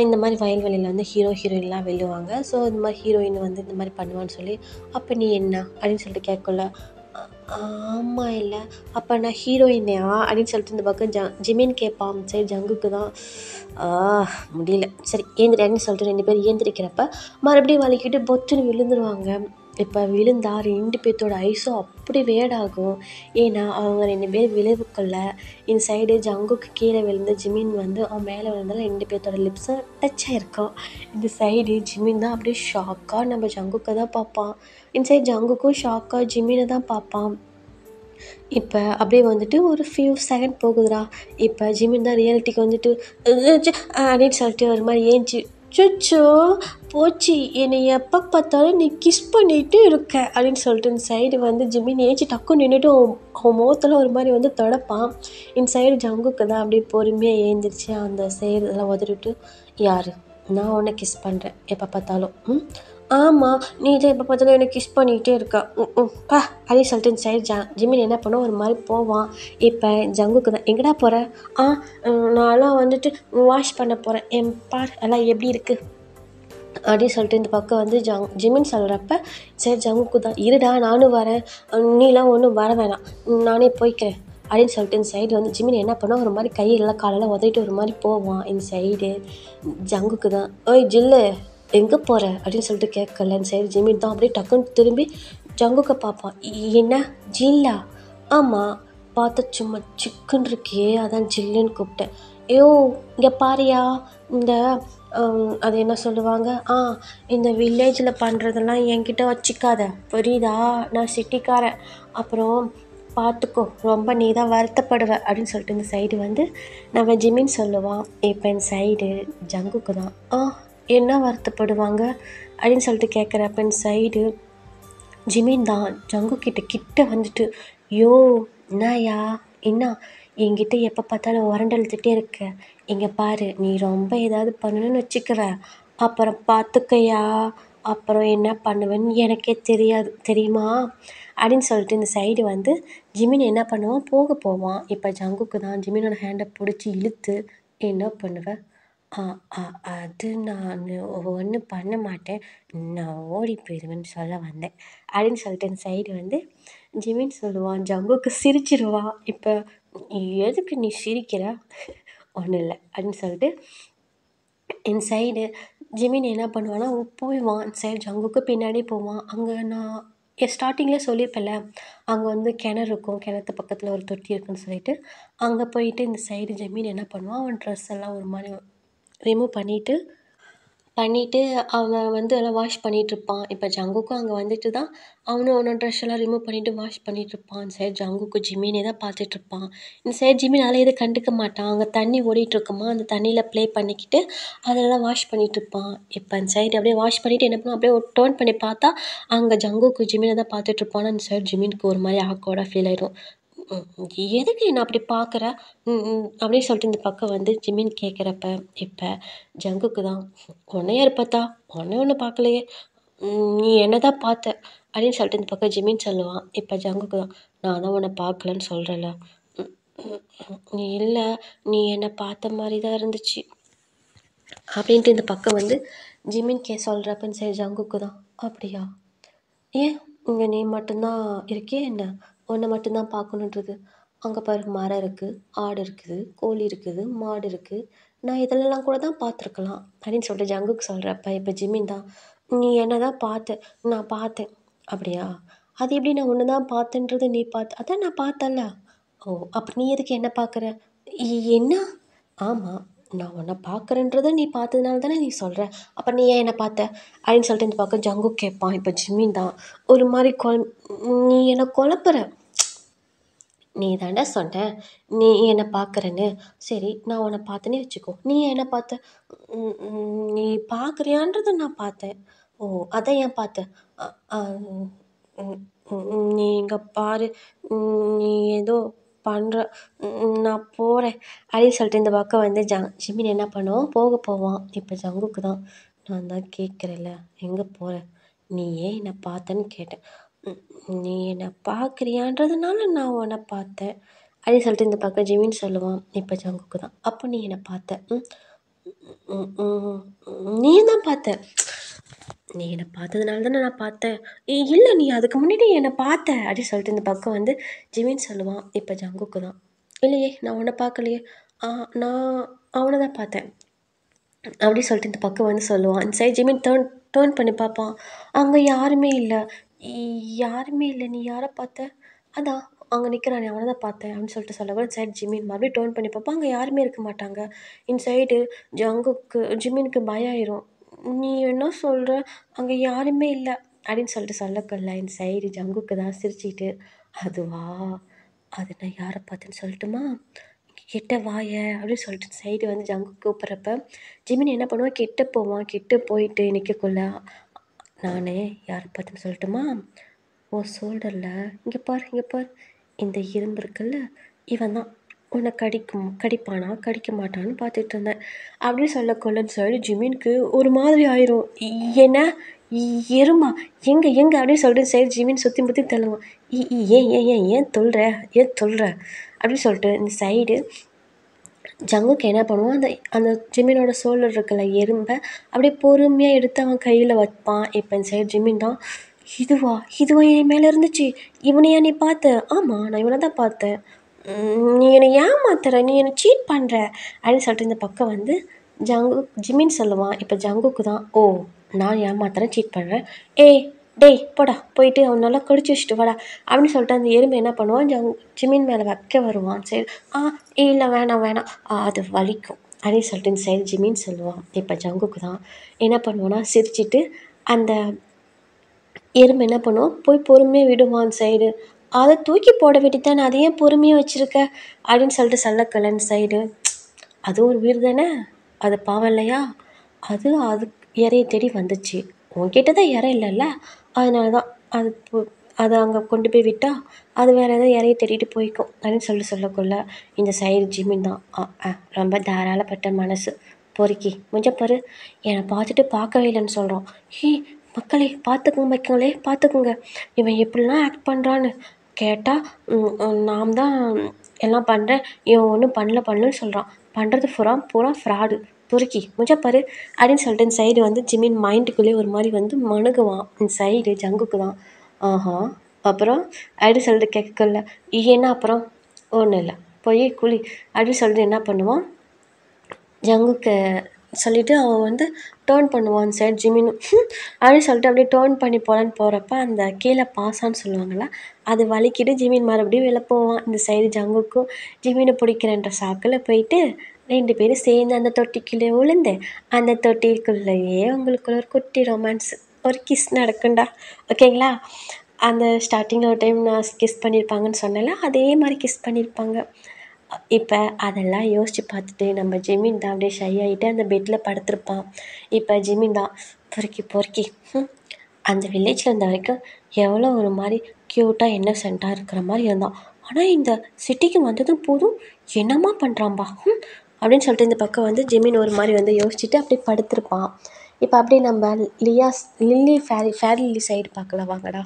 இந்த மாதிரி வயல்வெளியில் வந்து ஹீரோயின்லாம் வெல்லுவாங்க, ஸோ இந்த மாதிரி ஹீரோயின் வந்து இந்த மாதிரி பண்ணுவான்னு சொல்லி, அப்போ நீ என்ன அப்படின்னு சொல்லிட்டு கேட்கல. ஆமாம் இல்லை, அப்போ நான் ஹீரோயினையா அப்படின்னு சொல்லிட்டு இந்த பக்கம் ஜிமின் கேட்பான். சரி ஜங்குக்கு தான், முடியல, சரி ஏந்திரன்னு சொல்லிட்டு 2 பேர் ஏந்திரிக்கிறப்ப மறுபடியும் வலிக்கிட்டு பொத்துன்னு விழுந்துருவாங்க. இப்போ விழுந்தா 2 பேர்த்தோட ஐஸும் அப்படி வேடாகும். ஏன்னா அவங்க 2 பேர் விளைவுக்குள்ள இந்த சைடு ஜங்குக்கு கீழே விழுந்து ஜிமின் வந்து அவன் மேலே விழுந்தாலும் 2 பேர்த்தோட லிப்ஸும் டச் ஆகிருக்கும். இந்த சைடு ஜிமின் தான் அப்படியே ஷாக்காக நம்ம ஜங்குக்கை தான் பார்ப்பான். இந்த சைடு ஜங்குக்கும் ஷாக்காக ஜிமினை தான் பார்ப்பான். இப்போ அப்படியே வந்துட்டு ஒரு ஃபியூ செகண்ட் போகுதுடா. இப்போ ஜிமின் தான் ரியாலிட்டிக்கு வந்துட்டு அப்படின்னு சொல்லிட்டு ஒரு மாதிரி ஏஞ்சி, சொச்சோ போச்சு, என்னை எப்போ பார்த்தாலும் நீ கிஸ் பண்ணிகிட்டு இருக்க அப்படின்னு சொல்லிட்டு இந்த சைடு வந்து ஜிமின் ஏஞ்சி டக்குன்னு நின்றுட்டு அவன் முகத்தில் ஒரு மாதிரி வந்து தொடப்பான். இந்த சைடு ஜங்குக்கு தான் அப்படியே பொறுமையாக ஏந்திரிச்சு அந்த சைடு எல்லாம் உதறிட்டு, யார், நான் உன்னை கிஸ் பண்ணுறேன் எப்போ பார்த்தாலும், ஆமாம் நீ தான் எப்போ பார்த்தாலும் என்னை கிஸ் பண்ணிக்கிட்டே இருக்கா அப்படின்னு சொல்லிட்டு இந்த சைடு ஜிமின் என்ன பண்ணோம் ஒரு மாதிரி போவான். இப்போ ஜங்குக்கு தான், எங்கடா போகிற, நான்லாம் வந்துட்டு வாஷ் பண்ண போகிறேன், என் பார் எல்லாம் எப்படி இருக்குது அப்படின்னு சொல்லிட்டு இந்த பக்கம் வந்து ஜிமின் சொல்கிறப்ப சரி ஜங்குக்கு தான், இருடா நானும் வரேன், நீலாம் ஒன்றும் வர வேணாம் நானே போய்க்கிறேன் அப்படின்னு சொல்லிட்டு இந்த சைடு வந்து ஜிமின் என்ன பண்ணோம் ஒரு மாதிரி கையெல்லாம் காலெல்லாம் உதறிட்டு ஒரு மாதிரி போவான். இந்த சைடு ஜங்குக்கு தான், ஓய் ஜில்லு எங்கே போகிற அப்படின்னு சொல்லிட்டு கேட்கல. இந்த சைடு ஜிமின் தான் அப்படியே டக்குன்னு திரும்பி ஜங்குக்கை பார்ப்பான். என்ன ஜில்லா, ஆமாம் பார்த்தா சும்மா சிக்குன்னு இருக்கே அதான் ஜில்லுன்னு கூப்பிட்டேன். ஐயோ இங்கே பாரியா, இந்த அது என்ன சொல்லுவாங்க, இந்த வில்லேஜில் பண்ணுறதெல்லாம் என்கிட்ட வச்சுக்காத புரியுதா, நான் சிட்டிக்காரன், அப்புறம் பார்த்துக்கோ ரொம்ப நீ தான் வருத்தப்படுவ அப்படின்னு சொல்லிட்டு இந்த சைடு வந்து நம்ம ஜிமின் சொல்லுவான். இப்போ இந்த சைடு ஜங்குக்கு தான், என்ன வருத்தப்படுவாங்க அப்படின்னு சொல்லிட்டு கேட்குறப்ப இந்த சைடு ஜிமின் தான் ஜங்கு கிட்ட வந்துட்டு, யோ என்னாயா என்ன என்கிட்ட எப்போ பார்த்தாலும் உரண்டெழுத்துட்டே இருக்க. இங்கே பாரு, நீ ரொம்ப ஏதாவது பண்ணணும்னு வச்சுக்கவ, அப்புறம் பார்த்துக்கயா, அப்புறம் என்ன பண்ணுவேன்னு எனக்கே தெரியாது தெரியுமா அப்படின்னு சொல்லிட்டு இந்த சைடு வந்து ஜிமின் என்ன பண்ணுவான், போவான். இப்போ ஜங்குக்கு தான் ஜிமினோட ஹேண்டை பிடிச்சி இழுத்து, என்ன பண்ணுவேன், ஆ அ அது நான் ஒன்றும் பண்ண மாட்டேன், நான் ஓடி போயிடுவேன்னு சொல்ல வந்தேன் அப்படின்னு சொல்லிட்டு இந்த சைடு வந்து ஜிமின் சொல்லுவான். ஜங்குக்கு சிரிச்சிருவான். இப்போ எதுக்கு நீ சிரிக்கிற, ஒன்றும் இல்லை அப்படின்னு சொல்லிட்டு இந்த சைடு ஜிமின் என்ன பண்ணுவான்னா போயிடுவான். இந்த சைடு ஜங்குக்கு பின்னாடி போவான். அங்கே நான் ஸ்டார்டிங்லேயே சொல்லியிருப்பேன்ல, அங்கே வந்து கிணறு இருக்கும், கிணத்து பக்கத்தில் ஒரு தொட்டி இருக்குன்னு சொல்லிட்டு அங்கே போயிட்டு இந்த சைடு ஜிமின் என்ன பண்ணுவான், அவன் ட்ரெஸ் எல்லாம் ஒரு மாதிரி ரிமூவ் பண்ணிவிட்டு அவன் வந்து எல்லாம் வாஷ் பண்ணிகிட்ருப்பான். இப்போ ஜங்குக்கும் அங்கே வந்துட்டு தான் அவனும் அவனோட ட்ரெஸ் எல்லாம் ரிமூவ் பண்ணிவிட்டு வாஷ் பண்ணிகிட்ருப்பான். இந்த சைடு ஜங்குக்கு ஜிமினே தான் பார்த்துட்ருப்பான். இந்த சைடு ஜிமின் அதெல்லாம் எதுவும் கண்டுக்க மாட்டான். அங்கே தண்ணி ஓடிட்டுருக்குமா, அந்த தண்ணியில் ப்ளே பண்ணிக்கிட்டு அதெல்லாம் வாஷ் பண்ணிகிட்ருப்பான். இப்போ அந்த சைடு அப்படியே வாஷ் பண்ணிவிட்டு என்ன பண்ணுவான், அப்படியே டர்ன் பண்ணி பார்த்தா அங்கே ஜங்குக்கு ஜிமினை தான் பார்த்துட்ருப்பான். அந்த சைடு ஜிமினுக்கு ஒரு மாதிரி ஆக்வர்டாக ஃபீல் ஆயிடும். எதுக்கு என்ன அப்படி பார்க்குற, அப்படின்னு சொல்லிட்டு இந்த பக்கம் வந்து ஜிமின் கேட்குறப்ப இப்போ ஜங்குக்கு தான், உன்னை யார் பார்த்தா, உன்னை ஒன்றும் பார்க்கலையே, நீ என்ன தான் பார்த்த அப்படின்னு சொல்லிட்டு இந்த பக்கம் ஜிமின் சொல்லுவான். இப்போ ஜங்குக்கு தான், நான் தான் உன்னை பார்க்கலன்னு சொல்கிறேன்ல, நீ இல்லை, நீ என்னை பார்த்த மாதிரி தான் இருந்துச்சு அப்படின்ட்டு இந்த பக்கம் வந்து ஜிமின் சொல்கிறப்பன்னு சரி ஜங்குக்கு தான், அப்படியா, ஏன் இங்கே நீ மட்டும்தான் இருக்கியே என்ன, உன்னை மட்டும்தான் பார்க்கணுன்றது, அங்கே பாரு மரம் இருக்குது, ஆடு இருக்குது, கோழி இருக்குது, மாடு இருக்குது, நான் இதெல்லாம் கூட தான் பார்த்துருக்கலாம் அப்படின்னு சொல்லிட்டு ஜங்குக்கு சொல்கிறப்ப இப்போ ஜிமின் தான், நீ என்ன தான் பார்த்த, நான் பார்த்தேன், அப்படியா, அது எப்படி நான் ஒன்று தான் பார்த்தேன்றது நீ பார்த்த, அதான் நான் பார்த்தல, ஓ அப்போ நீ எதுக்கு என்ன பார்க்குற, என்ன, ஆமாம் நான் உன்னை பார்க்குறேன்றதை நீ பார்த்ததுனால தானே நீ சொல்கிற, அப்போ நீ ஏன் என்னை பார்த்த அப்படின்னு சொல்லிட்டு இந்த பக்கம் ஜங்கு கேட்பான். இப்போ ஜிமின் தான் ஒரு மாதிரி நீ என்னை குழப்புற, நீ தாண்டா சொன்ன நீ என்னை பார்க்குறேன்னு, சரி நான் உன்னை பார்த்தேன்னே வச்சுக்கோ, நீ என்னை பார்த்த, நீ பார்க்குறியான்றதை நான் பார்த்தேன், ஓ அதான் ஏன் பார்த்த, அ, அ, ம், நீ இங்கே பாரு, நீ ஏதோ பண்ணுற, நான் போகிறேன் அப்படின்னு சொல்லிட்டு இந்த பக்கம் வந்து ஜிமின் என்ன பண்ணுவோம், போவான். இப்போ ஜங்குக்கு தான், நான் தான் கேட்குறேன்ல எங்கே போகிற, நீ ஏன் என்னை பார்த்தேன்னு கேட்டேன், நீ என்னை பார்க்குறியான்றதுனால நான் உன்னை பார்த்தேன் அப்படின்னு சொல்லிட்டு இந்த பக்கம் ஜிமின் சொல்லுவான். இப்போ ஜங்குக்கு தான், அப்போ நீ என்னை பார்த்த, நீ தான் பார்த்த, நீ என்னை பார்த்ததுனால தானே நான் பார்த்தேன், இல்லை நீ அதுக்கு முன்னாடி என்னை பார்த்த அப்படின்னு சொல்லிட்டு இந்த பக்கம் வந்து ஜிமின் சொல்லுவான். இப்போ ஜங்குக்கு தான், இல்லையே நான் உன்னை பார்க்கலையே, நான் அவனை தான் பார்த்தேன் அப்படி சொல்லிட்டு இந்த பக்கம் வந்து சொல்லுவான். இந்த சைடு ஜிமின் டேர்ன் பண்ணி பார்ப்பான். அங்கே யாருமே இல்லை, யாருமே இல்லை, நீ யாரை பார்த்த, அதான் அங்கே நிற்கிறானே அவனை தான் பார்த்தேன் அப்படின்னு சொல்லிட்டு சொல்லவும் இந்த சைடு ஜிமின் மறுபடியும் டேர்ன் பண்ணி பார்ப்பான். அங்கே யாருமே இருக்க மாட்டாங்க. இந்த சைடு ஜிமினுக்கு பயம் ஆயிரும். நீ என்ன சொல்கிற, அங்கே யாருமே இல்லை அப்படின்னு சொல்லிட்டு சொல்லக்கொள்ள இந்த சைடு ஜங்குக்கு தான் சிரிச்சிட்டு, அதுவா, அது நான் யாரை பார்த்தேன்னு சொல்லட்டுமா, கிட்ட வாய அப்படின்னு சொல்லிட்டு சைடு வந்து ஜங்கு கூப்பிட்றப்ப ஜிமின் என்ன பண்ணுவான், கிட்ட போவான். கிட்ட போயிட்டு நிற்கக்குள்ள, நானே யாரை பார்த்தேன்னு சொல்லட்டுமா, ஓ ஷோல்டரில் இங்கே பார் இந்த இரும்பு இருக்குல்ல, இவன் தான் உன்னை கடிப்பானா கடிக்க மாட்டான்னு பார்த்துட்டு இருந்தேன் அப்படின்னு சொல்லக்கொள்ளன்னு சொல்லி ஜிமினுக்கு ஒரு மாதிரி ஆயிரும். என்ன எறும்பா, எங்கே அப்படின்னு சொல்லிட்டு சரி ஜிமின் சுற்றி முற்றி தள்ளுவான். ஏன் ஏன் ஏன் ஏன் சொல்கிற அப்படின்னு சொல்லிட்டு இந்த சைடு ஜங்குக்கு என்ன பண்ணுவான், அந்த அந்த ஜிமினோட ஷோல்டர் இருக்குல்ல எறும்பை அப்படியே பொறுமையாக எடுத்து அவன் கையில் வைப்பான். இப்போ இந்த சைடு ஜிமின் தான், இதுவா என் மேலே இருந்துச்சு, இவனையா நீ பார்த்த, ஆமாம் நான் இவனை தான் பார்த்தேன், நீ என்னை ஏமாத்துற, நீ என்னை சீட் பண்ணுற அப்படின்னு சொல்லிட்டு இந்த பக்கம் வந்து ஜிமின் சொல்லுவான். இப்போ ஜங்குக்கு தான், ஓ நான் ஏமாத்துறேன் சீட் பண்ணுறேன், டேய் போடா போயிட்டு அவன் நல்லா கடிச்சு வச்சுட்டு வாடா அப்படின்னு சொல்லிட்டு அந்த எறும்பு என்ன பண்ணுவான், ஜிமின் மேலே வைக்க வருவான். சரி இல்லை வேணாம் அது வலிக்கும் அப்படின்னு சொல்லிட்டு இந்த சைடு ஜிமின் சொல்லுவான். இப்போ ஜங்குக்கு தான் என்ன பண்ணுவான்னா சிரிச்சிட்டு அந்த எறும்பு என்ன பண்ணுவோம், போய் பொறுமையாக விடுவான் சைடு, அதை தூக்கி போட வேண்டியதானே, அதை ஏன் பொறுமையாக வச்சுருக்க அப்படின்னு சொல்லிட்டு சொல்லக்கலன் சைடு, அது ஒரு உயிர் தானே, அது பாவம் இல்லையா, அது இறையை தேடி வந்துச்சு, உன்கிட்ட தான் இறை இல்லைல்ல, அதனால தான் அது அதை அங்கே கொண்டு போய் விட்டால் அது வேறு ஏதோ இறைய தேடிட்டு போய்க்கும் அப்படின்னு சொல்லக்குள்ள இந்த சைடு ஜிமின் தான் ரொம்ப தாராளப்பட்ட மனசு பொறுக்கி பாரு என்னை பார்த்துட்டு பார்க்கவே இல்லைன்னு சொல்கிறோம். ஹீ மக்களே பார்த்துக்குங்க மக்களே பார்த்துக்குங்க, இவன் எப்படிலாம் ஆக்ட் பண்ணுறான்னு கேட்டால் நாம் தான் எல்லாம் பண்ணுறேன், இவன் ஒன்றும் பண்ணலன்னு சொல்கிறான். பண்ணுறது பூரா ஃப்ராடு பொறுக்கி பாரு அப்படின்னு சொல்லிட்டு இந்த சைடு வந்து ஜிமின் மைண்டுக்குள்ளேயே ஒரு மாதிரி வந்து மணுகுவான். இந்த சைடு ஜங்குக்கு தான் ஆஹா அப்புறம் அப்படின்னு சொல்லிட்டு கேட்கல. என்ன அப்புறம் ஒன்றும் இல்லை போய் குழி அப்படின்னு சொல்லிட்டு என்ன பண்ணுவான் ஜங்குக்கு சொல்லிவிட்டு அவன் வந்து டேர்ன் பண்ணுவான் அந்த சைடு ஜிமின் அப்படின்னு சொல்லிட்டு அப்படியே டேர்ன் பண்ணி போகிறப்ப அந்த கீழே பாசான்னு சொல்லுவாங்கள்ல அது வலிக்கிட்டு ஜிமின் மறுபடியும் வெளில போவான். இந்த சைடு ஜங்குக்கும் ஜிமினை பிடிக்கிறன்ற சாக்கில் போயிட்டு 2 பேரும் சேர்ந்து அந்த தொட்டிக்குள்ளே விழுந்து அந்த தொட்டிக்குள்ளேயே உங்களுக்குள்ள ஒரு குட்டி ரொமான்ஸ் ஒரு கிஸ் நடக்கும்டா. ஓகேங்களா? அந்த ஸ்டார்டிங்கில் ஒரு டைம் நான் கிஸ் பண்ணியிருப்பாங்கன்னு சொன்னேன்ல, அதே மாதிரி கிஸ் பண்ணியிருப்பாங்க. இப்போ அதெல்லாம் யோசித்து பார்த்துட்டு நம்ம ஜிமின் தான் அப்படியே ஷை ஆகிட்டு அந்த பெட்டில் படுத்திருப்பான். இப்போ ஜிமின் தான் பொறுக்கி அந்த வில்லேஜில் இருந்த வரைக்கும் எவ்வளோ ஒரு மாதிரி க்யூட்டாக இன்னசென்ட்டாக இருக்கிற மாதிரி இருந்தான். ஆனால் இந்த சிட்டிக்கு வந்ததும் போதும் என்னம்மா பண்ணுறான்பா அப்படின்னு சொல்லிட்டு இந்த பக்கம் வந்து ஜிமின் ஒரு மாதிரி வந்து யோசிச்சுட்டு அப்படியே படுத்திருப்பான். இப்போ அப்படியே நம்ம லில்லி ஃபேரி லில்லி சைடு பார்க்கலாம் வாங்கடா.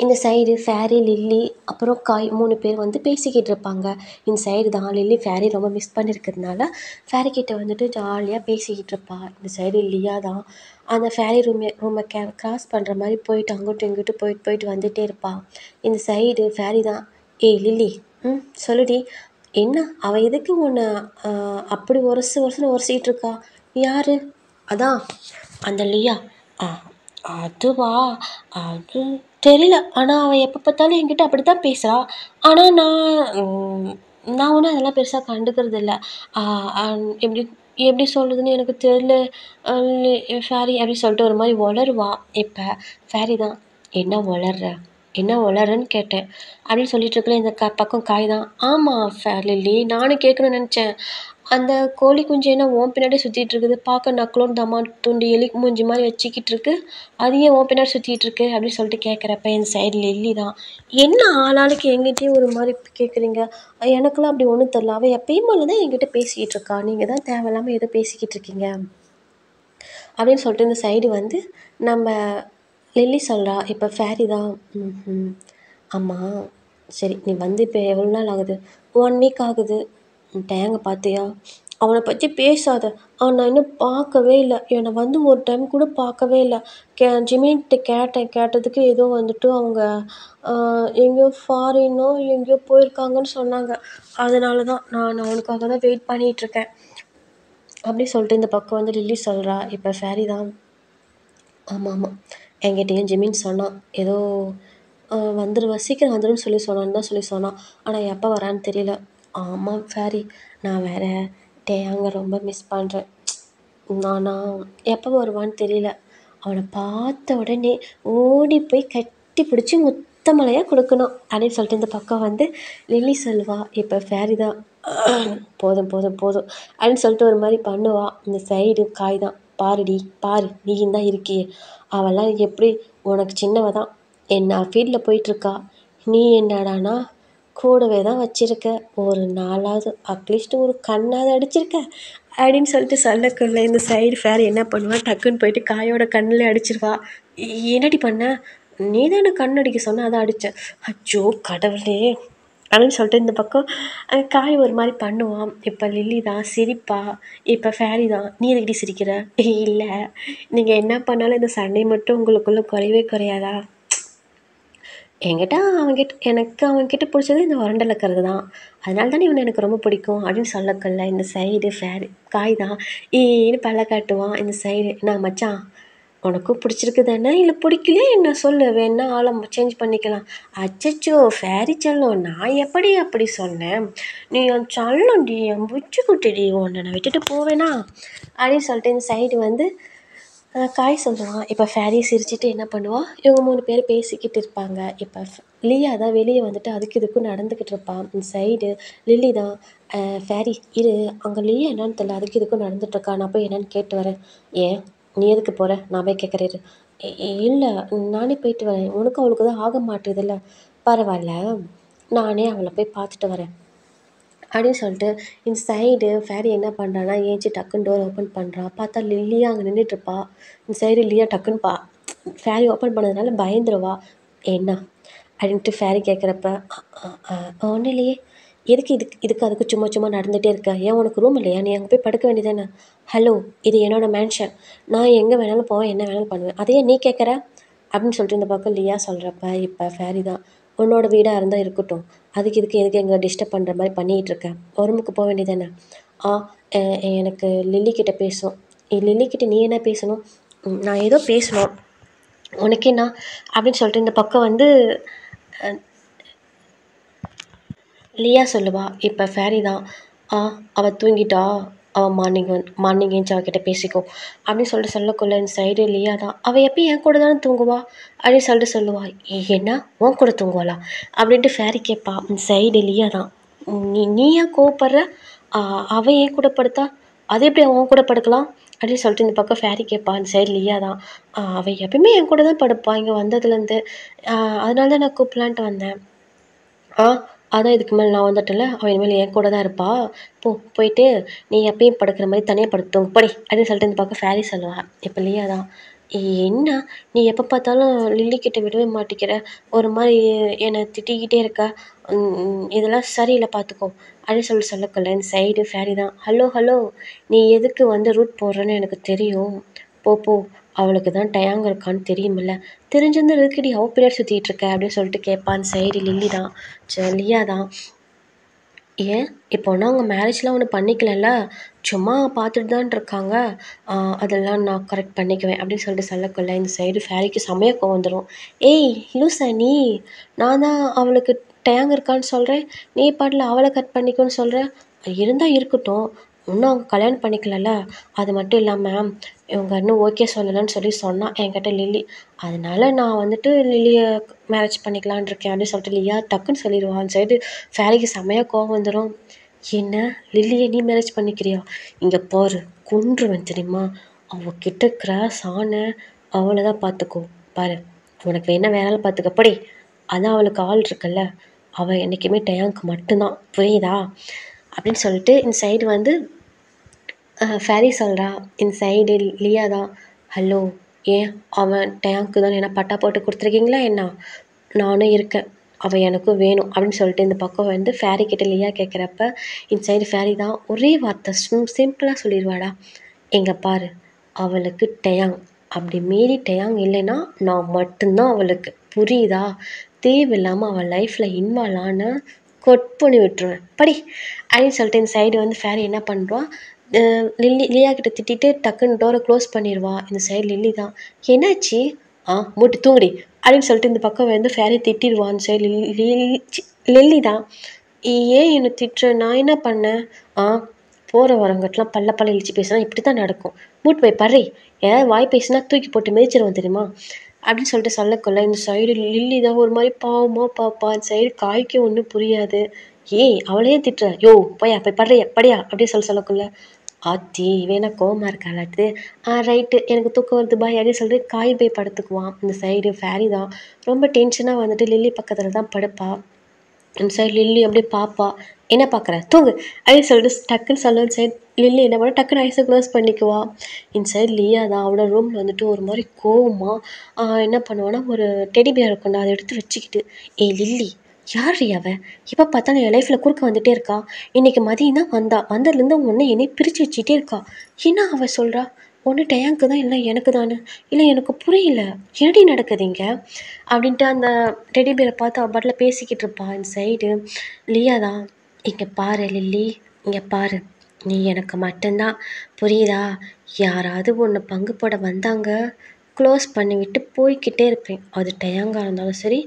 இந்த சைடு ஃபேரி லில்லி அப்புறம் காய் 3 பேர் வந்து பேசிக்கிட்டு இருப்பாங்க. இந்த சைடு தான் லில்லி ஃபேரி ரொம்ப மிஸ் பண்ணியிருக்கிறதுனால ஃபேரிக்கிட்ட வந்துட்டு ஜாலியாக பேசிக்கிட்டு இருப்பா. இந்த சைடு லியா தான் அந்த ஃபேரி ரூமை கிராஸ் பண்ணுற மாதிரி போயிட்டு அங்கிட்டும் இங்கிட்டும் போயிட்டு வந்துகிட்டே இருப்பாள். இந்த சைடு ஃபேரி தான் லில்லி சொல்லுடி என்ன அவள் எதுக்கு உன்னை அப்படி உரசிட்டு இருக்கா? யார்? அதான் அந்த லியா. அதுவா? அது தெரியல. ஆனால் அவள் எப்போ பார்த்தாலும் என்கிட்ட அப்படி தான் பேசுகிறா. ஆனால் நான் ஒன்றும் அதெல்லாம் பெருசாக கண்டுக்கிறது இல்லை. எப்படி சொல்கிறதுன்னு எனக்கு தெரியல ஃபேரி அப்படி சொல்லிட்டு ஒரு மாதிரி உளருவா. இப்போ ஃபேரி தான் என்ன உளறன்னு கேட்டேன் அப்படின்னு சொல்லிட்டு இருக்கல. இந்த பக்கம் காய் தான் ஆமாம் லில்லி நானும் கேட்கணும்னு நினச்சேன். அந்த கோழி குஞ்சு என்ன உன் பின்னாடி சுற்றிட்டு இருக்குது, பார்க்க நக்கலோன்னு தம்மா துண்டு எலி மூஞ்சி மாதிரி வச்சுக்கிட்டு இருக்கு, அது ஏன் உன் பின்னாடி சுற்றிட்டு இருக்கு அப்படின்னு சொல்லிட்டு கேட்குறப்ப என் சைடு லில்லி தான் என்ன ஆளாளுக்கு எங்கிட்டே ஒரு மாதிரி கேட்குறீங்க, எனக்குலாம் அப்படி ஒன்றும் தெரில, அவள் எப்பயும் போல தான் என்கிட்ட பேசிக்கிட்டு இருக்கா, நீங்கள் தான் தேவையில்லாமல் ஏதோ பேசிக்கிட்டு இருக்கீங்க அப்படின்னு சொல்லிட்டு இந்த சைடு வந்து நம்ம லில்லி சொல்கிறா. இப்போ ஃபேரி தான் ஆமாம் சரி நீ வந்து இப்போ எவ்வளோ நாள் ஆகுது? 1 வீக் ஆகுது. டேங்க பார்த்தியா? அவனை பற்றி பேசாத. நான் இன்னும் பார்க்கவே இல்லை, என்னை வந்து ஒரு டைம் கூட பார்க்கவே இல்லை. ஜிமின்கிட்ட கேட்டதுக்கு ஏதோ வந்துட்டு அவங்க எங்கேயோ ஃபாரினோ எங்கேயோ போயிருக்காங்கன்னு சொன்னாங்க. அதனால தான் நான் அவனுக்காக தான் வெயிட் பண்ணிகிட்ருக்கேன் அப்படி சொல்லிட்டு இந்த பக்கம் வந்து லில்லி சொல்கிறா. இப்போ ஃபேரி தான் ஆமாம் என்கிட்டயும் ஜிமின் சொன்னான் ஏதோ சீக்கிரம் வந்துடும்னு சொல்லி சொன்னான். ஆனால் எப்போ வரான்னு தெரியல. ஆமாம் ஃபேரி நான் வேறு டேயாங்க ரொம்ப மிஸ் பண்ணுறேன். நான் எப்போ வருவான்னு தெரியல. அவனை பார்த்த உடனே ஓடி போய் கட்டி பிடிச்சி முத்தமலையாக கொடுக்கணும் அப்படின்னு சொல்லிட்டு இந்த பக்கம் வந்து லில்லி சொல்வா. இப்போ ஃபேரி தான் போதும் அப்படின்னு சொல்லிட்டு ஒரு மாதிரி பண்ணுவா. இந்த சைடு காய் தான் பாரு நீயும் தான் இருக்கியே, அவெல்லாம் எப்படி உனக்கு சின்னவ தான் என்ன ஃபீல்டில் போயிட்டுருக்கா, நீ என்னடானா கூடவே தான் வச்சுருக்க, ஒரு நாளாவது அட்லீஸ்ட் ஒரு கண்ணாவது அடிச்சிருக்க அப்படின்னு சொல்லிட்டு சொல்லக்குள்ள இந்த சைடு ஃபேர் என்ன பண்ணுவா, டக்குன்னு போயிட்டு காயோட கண்ணில் அடிச்சிருவா. என்னடி பண்ண? நீ தானே கண் அடிக்க சொன்ன, அதை அடித்தேன். அச்சோ கடவுளே அப்படின்னு சொல்லிட்டு இந்த பக்கம் காய் ஒரு மாதிரி பண்ணுவான். இப்போ லில்லி தான் சிரிப்பா. இப்போ ஃபேரி தான் நீ எதுக்கிட்டி சிரிக்கிற? இல்லை நீங்கள் என்ன பண்ணாலும் இந்த சண்டை மட்டும் உங்களுக்குள்ளே குறையவே குறையாதா? எனக்கு அவன்கிட்ட பிடிச்சது இந்த உரண்டலக்கிறது தான், அதனால தானே இவனை எனக்கு ரொம்ப பிடிக்கும் அப்படின்னு சொல்லக்கல்ல இந்த சைடு ஃபேரி காய் தான் ஈன்னு பல்ல காட்டுவான். இந்த சைடு நான் மச்சான் உனக்கும் பிடிச்சிருக்கு தானே, இல்லை பிடிக்கலையே என்ன சொல்லு, வேணா ஆளை சேஞ்ச் பண்ணிக்கலாம். அச்சச்சோ ஃபேரி செல்லம் நான் எப்படி அப்படி சொன்னேன், நீ என் செல்லம்டி என் புச்சு குட்டிடி, உன்னை நான் விட்டுட்டு போவேனா அப்படின்னு சொல்லிட்டு இந்த சைடு வந்து காய் சொல்லுவான். இப்போ ஃபேரி சிரிச்சுட்டு என்ன பண்ணுவான், இவங்க 3 பேர் பேசிக்கிட்டு இருப்பாங்க. இப்போ லியா தான் வெளியே வந்துட்டு அதுக்கு இதுக்கும் நடந்துக்கிட்டு இருப்பான். இந்த சைடு லில்லி தான் ஃபேரி இரு அங்கே லியா என்னன்னு தெரியல அதுக்கு இதுக்கும் நடந்துட்டுருக்கா, நான் போய் என்னன்னு கேட்டு வரேன். ஏன் நீ எதுக்கு போகிற, நான் போய் கேட்குறேன். இல்லை, நானே போயிட்டு வரேன். உனக்கும் அவளுக்கு தான் ஆக மாட்டேதுல்ல. பரவாயில்ல, நானே அவளை போய் பார்த்துட்டு வரேன் அப்படின்னு சொல்லிட்டு இந்த சைடு ஃபேரி என்ன பண்ணுறான்னா ஏஞ்சி டக்குன்னு டோர் ஓப்பன் பண்ணுறா. பார்த்தா லில்லியா அங்கே நின்றுட்டுருப்பா. இந்த சைடு லியா டக்குன்னு ஃபேரி ஓப்பன் பண்ணதுனால பயந்துருவா. என்ன அப்படின்ட்டு ஃபேரி கேட்குறப்ப ஒன்றும் இல்லையே, எதுக்கு இதுக்கு அதுக்கு சும்மா சும்மா நடந்துகிட்டே இருக்க? ஏன் உனக்கு ரூம் இல்லையா? நீ அங்கே போய் படுக்க வேண்டியதானே? ஹலோ, இது என்னோட மேன்ஷன். நான் எங்கே வேணாலும் போவேன், என்ன வேணாலும் பண்ணுவேன். அதையே நீ கேட்குற அப்படின்னு சொல்லிட்டு இந்த பக்கம் லியா சொல்கிறப்ப இப்போ ஃபேரி தான், உன்னோட வீடாக இருந்தால் இருக்கட்டும், அதுக்கு எதுக்கு எங்களை டிஸ்டர்ப் பண்ணுற மாதிரி பண்ணிகிட்டு இருக்கேன். ஒரு ரூமுக்கு போக வேண்டியதானே? ஆ எனக்கு லில்லி கிட்ட பேசணும். லில்லி கிட்ட நீ என்ன பேசணும்? நான் ஏதோ பேசணும், உனக்கு என்ன அப்படின்னு சொல்லிட்டு இந்த பக்கம் வந்து லியா சொல்லுவா. இப்போ ஃபேரி தான், அவள் தூங்கிட்டா, அவள் மார்னிங் ஏஞ்சி அவகிட்ட பேசிக்கோ அப்படின்னு சொல்லிட்டு சொல்லக்குள்ள இந்த சைடு லியா தான், அவள் எப்பயும் என் கூட தானே தூங்குவா அப்படின்னு சொல்லிட்டு சொல்லுவா. என்ன உன் கூட தூங்குவாளா அப்படின்ட்டு ஃபேரி கேட்பா. இந்த சைடு லியா தான், நீ ஏன் கோவப்படுற? அவள் என் கூட படுத்தா, அது எப்படி அவன் கூட படுக்கலாம் அப்படின்னு சொல்லிட்டு இந்த பக்கம் ஃபேரி கேட்பா. இந்த சைடு லியா தான், அவள் எப்பயுமே என் கூட தான் படுப்பா இங்கே வந்ததுலேருந்து, அதனால தான் நான் கூப்பிடலான்ட்டு வந்தேன். ஆ அதான் இதுக்கு மேலே நான் வந்துட்டேன்ல, அவள் இனிமேல் என் கூட தான் இருப்பா. போயிட்டு நீ எப்பயும் படுக்கிற மாதிரி தனியாக படுத்து தூங்கு போடி அப்படின்னு சொல்லிட்டு இந்த பக்கம் ஃபேரி சொல்லுவா. இப்போ லியா தான், என்ன நீ எப்போ பார்த்தாலும் லில்லி கிட்ட விடவே மாட்டேங்கிற, ஒரு மாதிரி என்னை திட்டிக்கிட்டே இருக்க, இதெல்லாம் சரியில்லை பார்த்துக்கோ அப்படின்னு சொல்லக்குள்ள இந்த சைடு ஃபேரி தான், ஹலோ ஹலோ, நீ எதுக்கு வந்து ரூட் போடுறேன்னு எனக்கு தெரியும். போ, அவளுக்கு தான் டயாங்க இருக்கான்னு தெரியுமில்ல, தெரிஞ்சிருந்து எதுக்குடி அவ பின்னாடி சுற்றிட்டு இருக்க அப்படின்னு சொல்லிட்டு கேட்பான். சைடு லில்லி தான், லியா தான், ஏன் இப்போ ஒன்றும் அவங்க மேரேஜ்லாம் ஒன்றும் பண்ணிக்கலல்ல, சும்மா பார்த்துட்டு தான் இருக்காங்க, அதெல்லாம் நான் கரெக்ட் பண்ணிக்குவேன் அப்படின்னு சொல்லிட்டு சொல்லக்குள்ள இந்த சைடு ஃபேரிக்கு செமையாக கோவம் வந்துடும். ஏய் லூசா நீ, நான் தான் அவளுக்கு டயாங்க இருக்கான்னு சொல்கிறேன், நீ பாட்டில் அவளை கட் பண்ணிக்கோன்னு சொல்கிற. இருந்தால் இருக்கட்டும், இன்னும் அவங்க கல்யாணம் பண்ணிக்கலல்ல, அது மட்டும் இல்லாமல் இவங்க இன்னும் ஓகே சொல்லலைன்னு சொன்னான் என்கிட்ட லில்லி, அதனால நான் வந்துட்டு லில்லியை மேரேஜ் பண்ணிக்கலான் இருக்கேன் அப்படின்னு சொல்லிட்டு லியா டக்குன்னு சொல்லிடுவான். அந்த சைடு ஃபேரிக்கு செம்மையாக கோவம் வந்துடும். என்ன, லில்லியை நீ மேரேஜ் பண்ணிக்கிறியா? இங்கே பாரு, கொன்றுவேன் தெரியுமா, அவகிட்ட கிராஸ் ஆன அவளை தான் பார்த்துக்கோ. பாரு, உனக்கு என்ன வேணாலும் பார்த்துக்கப்படி, அதான் அவளுக்கு ஆள் இருக்குல்ல, அவள் என்றைக்குமே டயாங்க்கு மட்டும்தான், புரியுதா அப்படின்னு சொல்லிட்டு இந்த சைடு வந்து ஃபேரி சொல்கிறா. இந்த சைடு லியா தான், ஹலோ, ஏன் அவன் டேங்க்கு தான் என்ன பட்டா போட்டு கொடுத்துருக்கீங்களா என்ன? நானும் இருக்கேன், அவள் எனக்கும் வேணும் அப்படின்னு சொல்லிட்டு இந்த பக்கம் வந்து ஃபேரி கிட்ட லியா கேட்குறப்ப இந்த சைடு ஃபேரி தான் ஒரே வார்த்தை சிம்பிளாக சொல்லிடுவாடா, எங்கே பாரு, அவளுக்கு டயாங், அப்படி மீறி டயாங் இல்லைன்னா நான் மட்டும்தான் அவளுக்கு, புரியுதா? தேவையில்லாமல் அவள் லைஃப்பில் இன்வால்வ் ஆன கொட் பண்ணி விட்டுருவேன் படி அப்படின்னு சொல்லிட்டு இந்த சைடு வந்து ஃபேரி என்ன பண்ணுறான், லியா கிட்ட திட்டிட்டு டக்குன்னு டோரை க்ளோஸ் பண்ணிடுவா. இந்த சைடு லில்லி தான், என்னாச்சு? மூட்டு தூங்குடி அப்படின்னு சொல்லிட்டு இந்த பக்கம் வந்து ஃபேரி திட்டிடுவான். அந்த சைடு லில்லி தான், ஏன் என்னை திட்டுற, நான் என்ன பண்ணேன்? போகிற வரவங்கட்டலாம் பல்ல இழிச்சு பேசினா இப்படி தான் நடக்கும், மூட்டு போய் பறி, ஏதாவது வாய் பேசினா தூக்கி போட்டு மிதிச்சிருவோம் தெரியுமா அப்படின்னு சொல்லிட்டு சொல்லக்குள்ள இந்த சைடு லில்லி தான் ஒரு மாதிரி பாவமாக பாப்பா. அந்த சைடு காய்க்கு ஒன்றும் புரியாது. ஏய் அவளையே திட்டுற, யோ போய் படியா அப்படின்னு சொல்லக்குள்ள ஆத்தி வேணா கோவமாக இருக்காளாட்டு, ரைட்டு எனக்கு தூக்கம் வருது பாய் அப்படின்னு சொல்லிட்டு காய் போய் படுத்துக்குவான். இந்த சைடு ஃபேரி தான் ரொம்ப டென்ஷனாக வந்துட்டு லில்லி பக்கத்தில் தான் படுப்பா. இந்த சைடு லில்லி அப்படியே பார்ப்பா, என்ன பார்க்குற, தூங்கு அப்படின்னு சொல்லிட்டு டக்குன்னு சொல்ல. இந்த சைடு லில்லி என்ன பண்ண டக்குன்னு ஐஸை க்ளோஸ் பண்ணிக்குவா. இந்த சைடு லியா தான் அவளோட ரூமில் வந்துட்டு ஒரு மாதிரி கோவமாக என்ன பண்ணுவான்னா, ஒரு டெடி பியர் இருக்கும்டா, அதை எடுத்து வச்சுக்கிட்டு, ஏய் லில்லி, யார் அவ, எப்போ பார்த்தாலும் என் லைஃப்பில் குறுக்க வந்துகிட்டே இருக்கா, இன்றைக்கி மதியம் தான் வந்ததுலேருந்து ஒன்று என்னை பிரித்து வச்சுட்டே இருக்கா, என்ன அவள் சொல்கிறா, ஒன்று டேங்க்கு தான் இல்லை எனக்கு தானே, இல்லை எனக்கு புரியல, என்னடி நடக்குதுங்க அப்படின்ட்டு அந்த டெடி பியரை பார்த்து அவள் பாட்டில் பேசிக்கிட்டு இருப்பா. இந்த சைடு லியா தான், இங்கே பாரு லில்லி, இங்கே பாரு, நீ எனக்கு மட்டும்தான், புரியுதா? யாராவது ஒன்று பங்கு போட வந்தாங்க, க்ளோஸ் பண்ணிவிட்டு போய்கிட்டே இருப்பேன், அது டயாங்காக இருந்தாலும் சரி,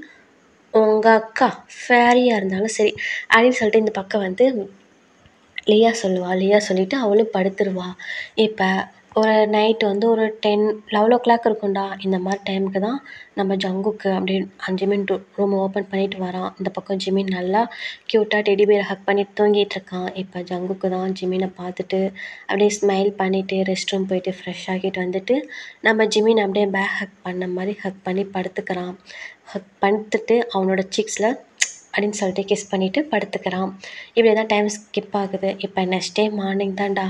உங்கள் அக்கா ஃபேரியாக இருந்தாலும் சரி அப்படின்னு சொல்லிட்டு இந்த பக்கம் வந்து லியா சொல்லுவாள். லியா சொல்லிவிட்டு அவளும் படுத்துருவா. இப்போ ஒரு நைட் வந்து ஒரு 11 இருக்கும்டா. இந்த மாரி டைமுக்கு தான் நம்ம ஜங்குக்கு அப்படின்னு ஜிமின் ரூம் ஓப்பன் பண்ணிட்டு வரான். இந்த பக்கம் ஜிமின் நல்லா க்யூட்டா டெடி பியர ஹக் பண்ணிட்டு தூங்கிட்டுருக்கான். இப்போ ஜங்குக்கு தான் ஜிமின பார்த்துட்டு அப்படியே ஸ்மைல் பண்ணிட்டு ரெஸ்ட் ரூம் போயிட்டு ஃப்ரெஷ் ஆகிட்டு வந்துட்டு, நம்ம ஜிமின் அப்படியே பேக் ஹக் பண்ண மாரி ஹக் பண்ணி படுத்துக்கிறான். ஹக் படுத்துட்டு அவனோட சீக்ஸில் அப்படின்னு சொல்லிட்டு கிஸ் பண்ணிட்டு படுத்துக்கிறான். இப்படியே தான் டைம் ஸ்கிப் ஆகுது. இப்போ நெக்ஸ்ட் டே மார்னிங் தான்டா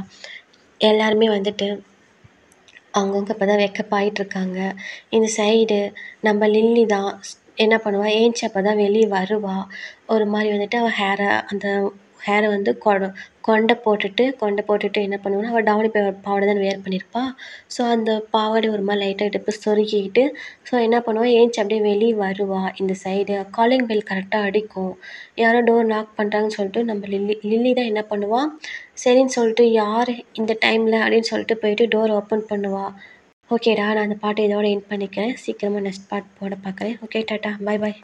எல்லாருமே வந்துட்டு அவங்கவங்க இப்போ தான் வேக்கப் ஆயிட்டுருக்காங்க. இந்த சைடு நம்ம லில்லி தான் என்ன பண்ணுவா, ஏஞ்சி அப்போ தான் வெளிய வருவா. ஒரு மாரி வந்துட்டு அவள் அந்த ஹேர வந்து கொண்ட போட்டுட்டு என்ன பண்ணுவான்னா, அவள் டவுனி பாவாடை தானே வியர் பண்ணியிருப்பா. ஸோ அந்த பாவாடை ஒரு மாரி லைட்டா இடுப்பு சொருகிக்கிட்டு, ஸோ என்ன பண்ணுவா, ஏஞ்சி அப்படியே வெளிய வருவா. இந்த சைடு காலிங் பெல் கரெக்ட்டா அடிக்கும். யாரோ டோர் நாக் பண்ணுறாங்கன்னு சொல்லிட்டு நம்ம லில்லி தான் என்ன பண்ணுவா, சரின்னு சொல்லிட்டு யார் இந்த டைமில் அப்படின்னு சொல்லிட்டு போயிட்டு டோர் ஓப்பன் பண்ணுவா. ஓகேடா, நான் அந்த பாட்ட இதோட எண்ட் பண்ணிக்கிறேன். சீக்கிரமா நெக்ஸ்ட் பார்ட் போட பார்க்குறேன். ஓகே, டாட்டா, பாய் பாய்.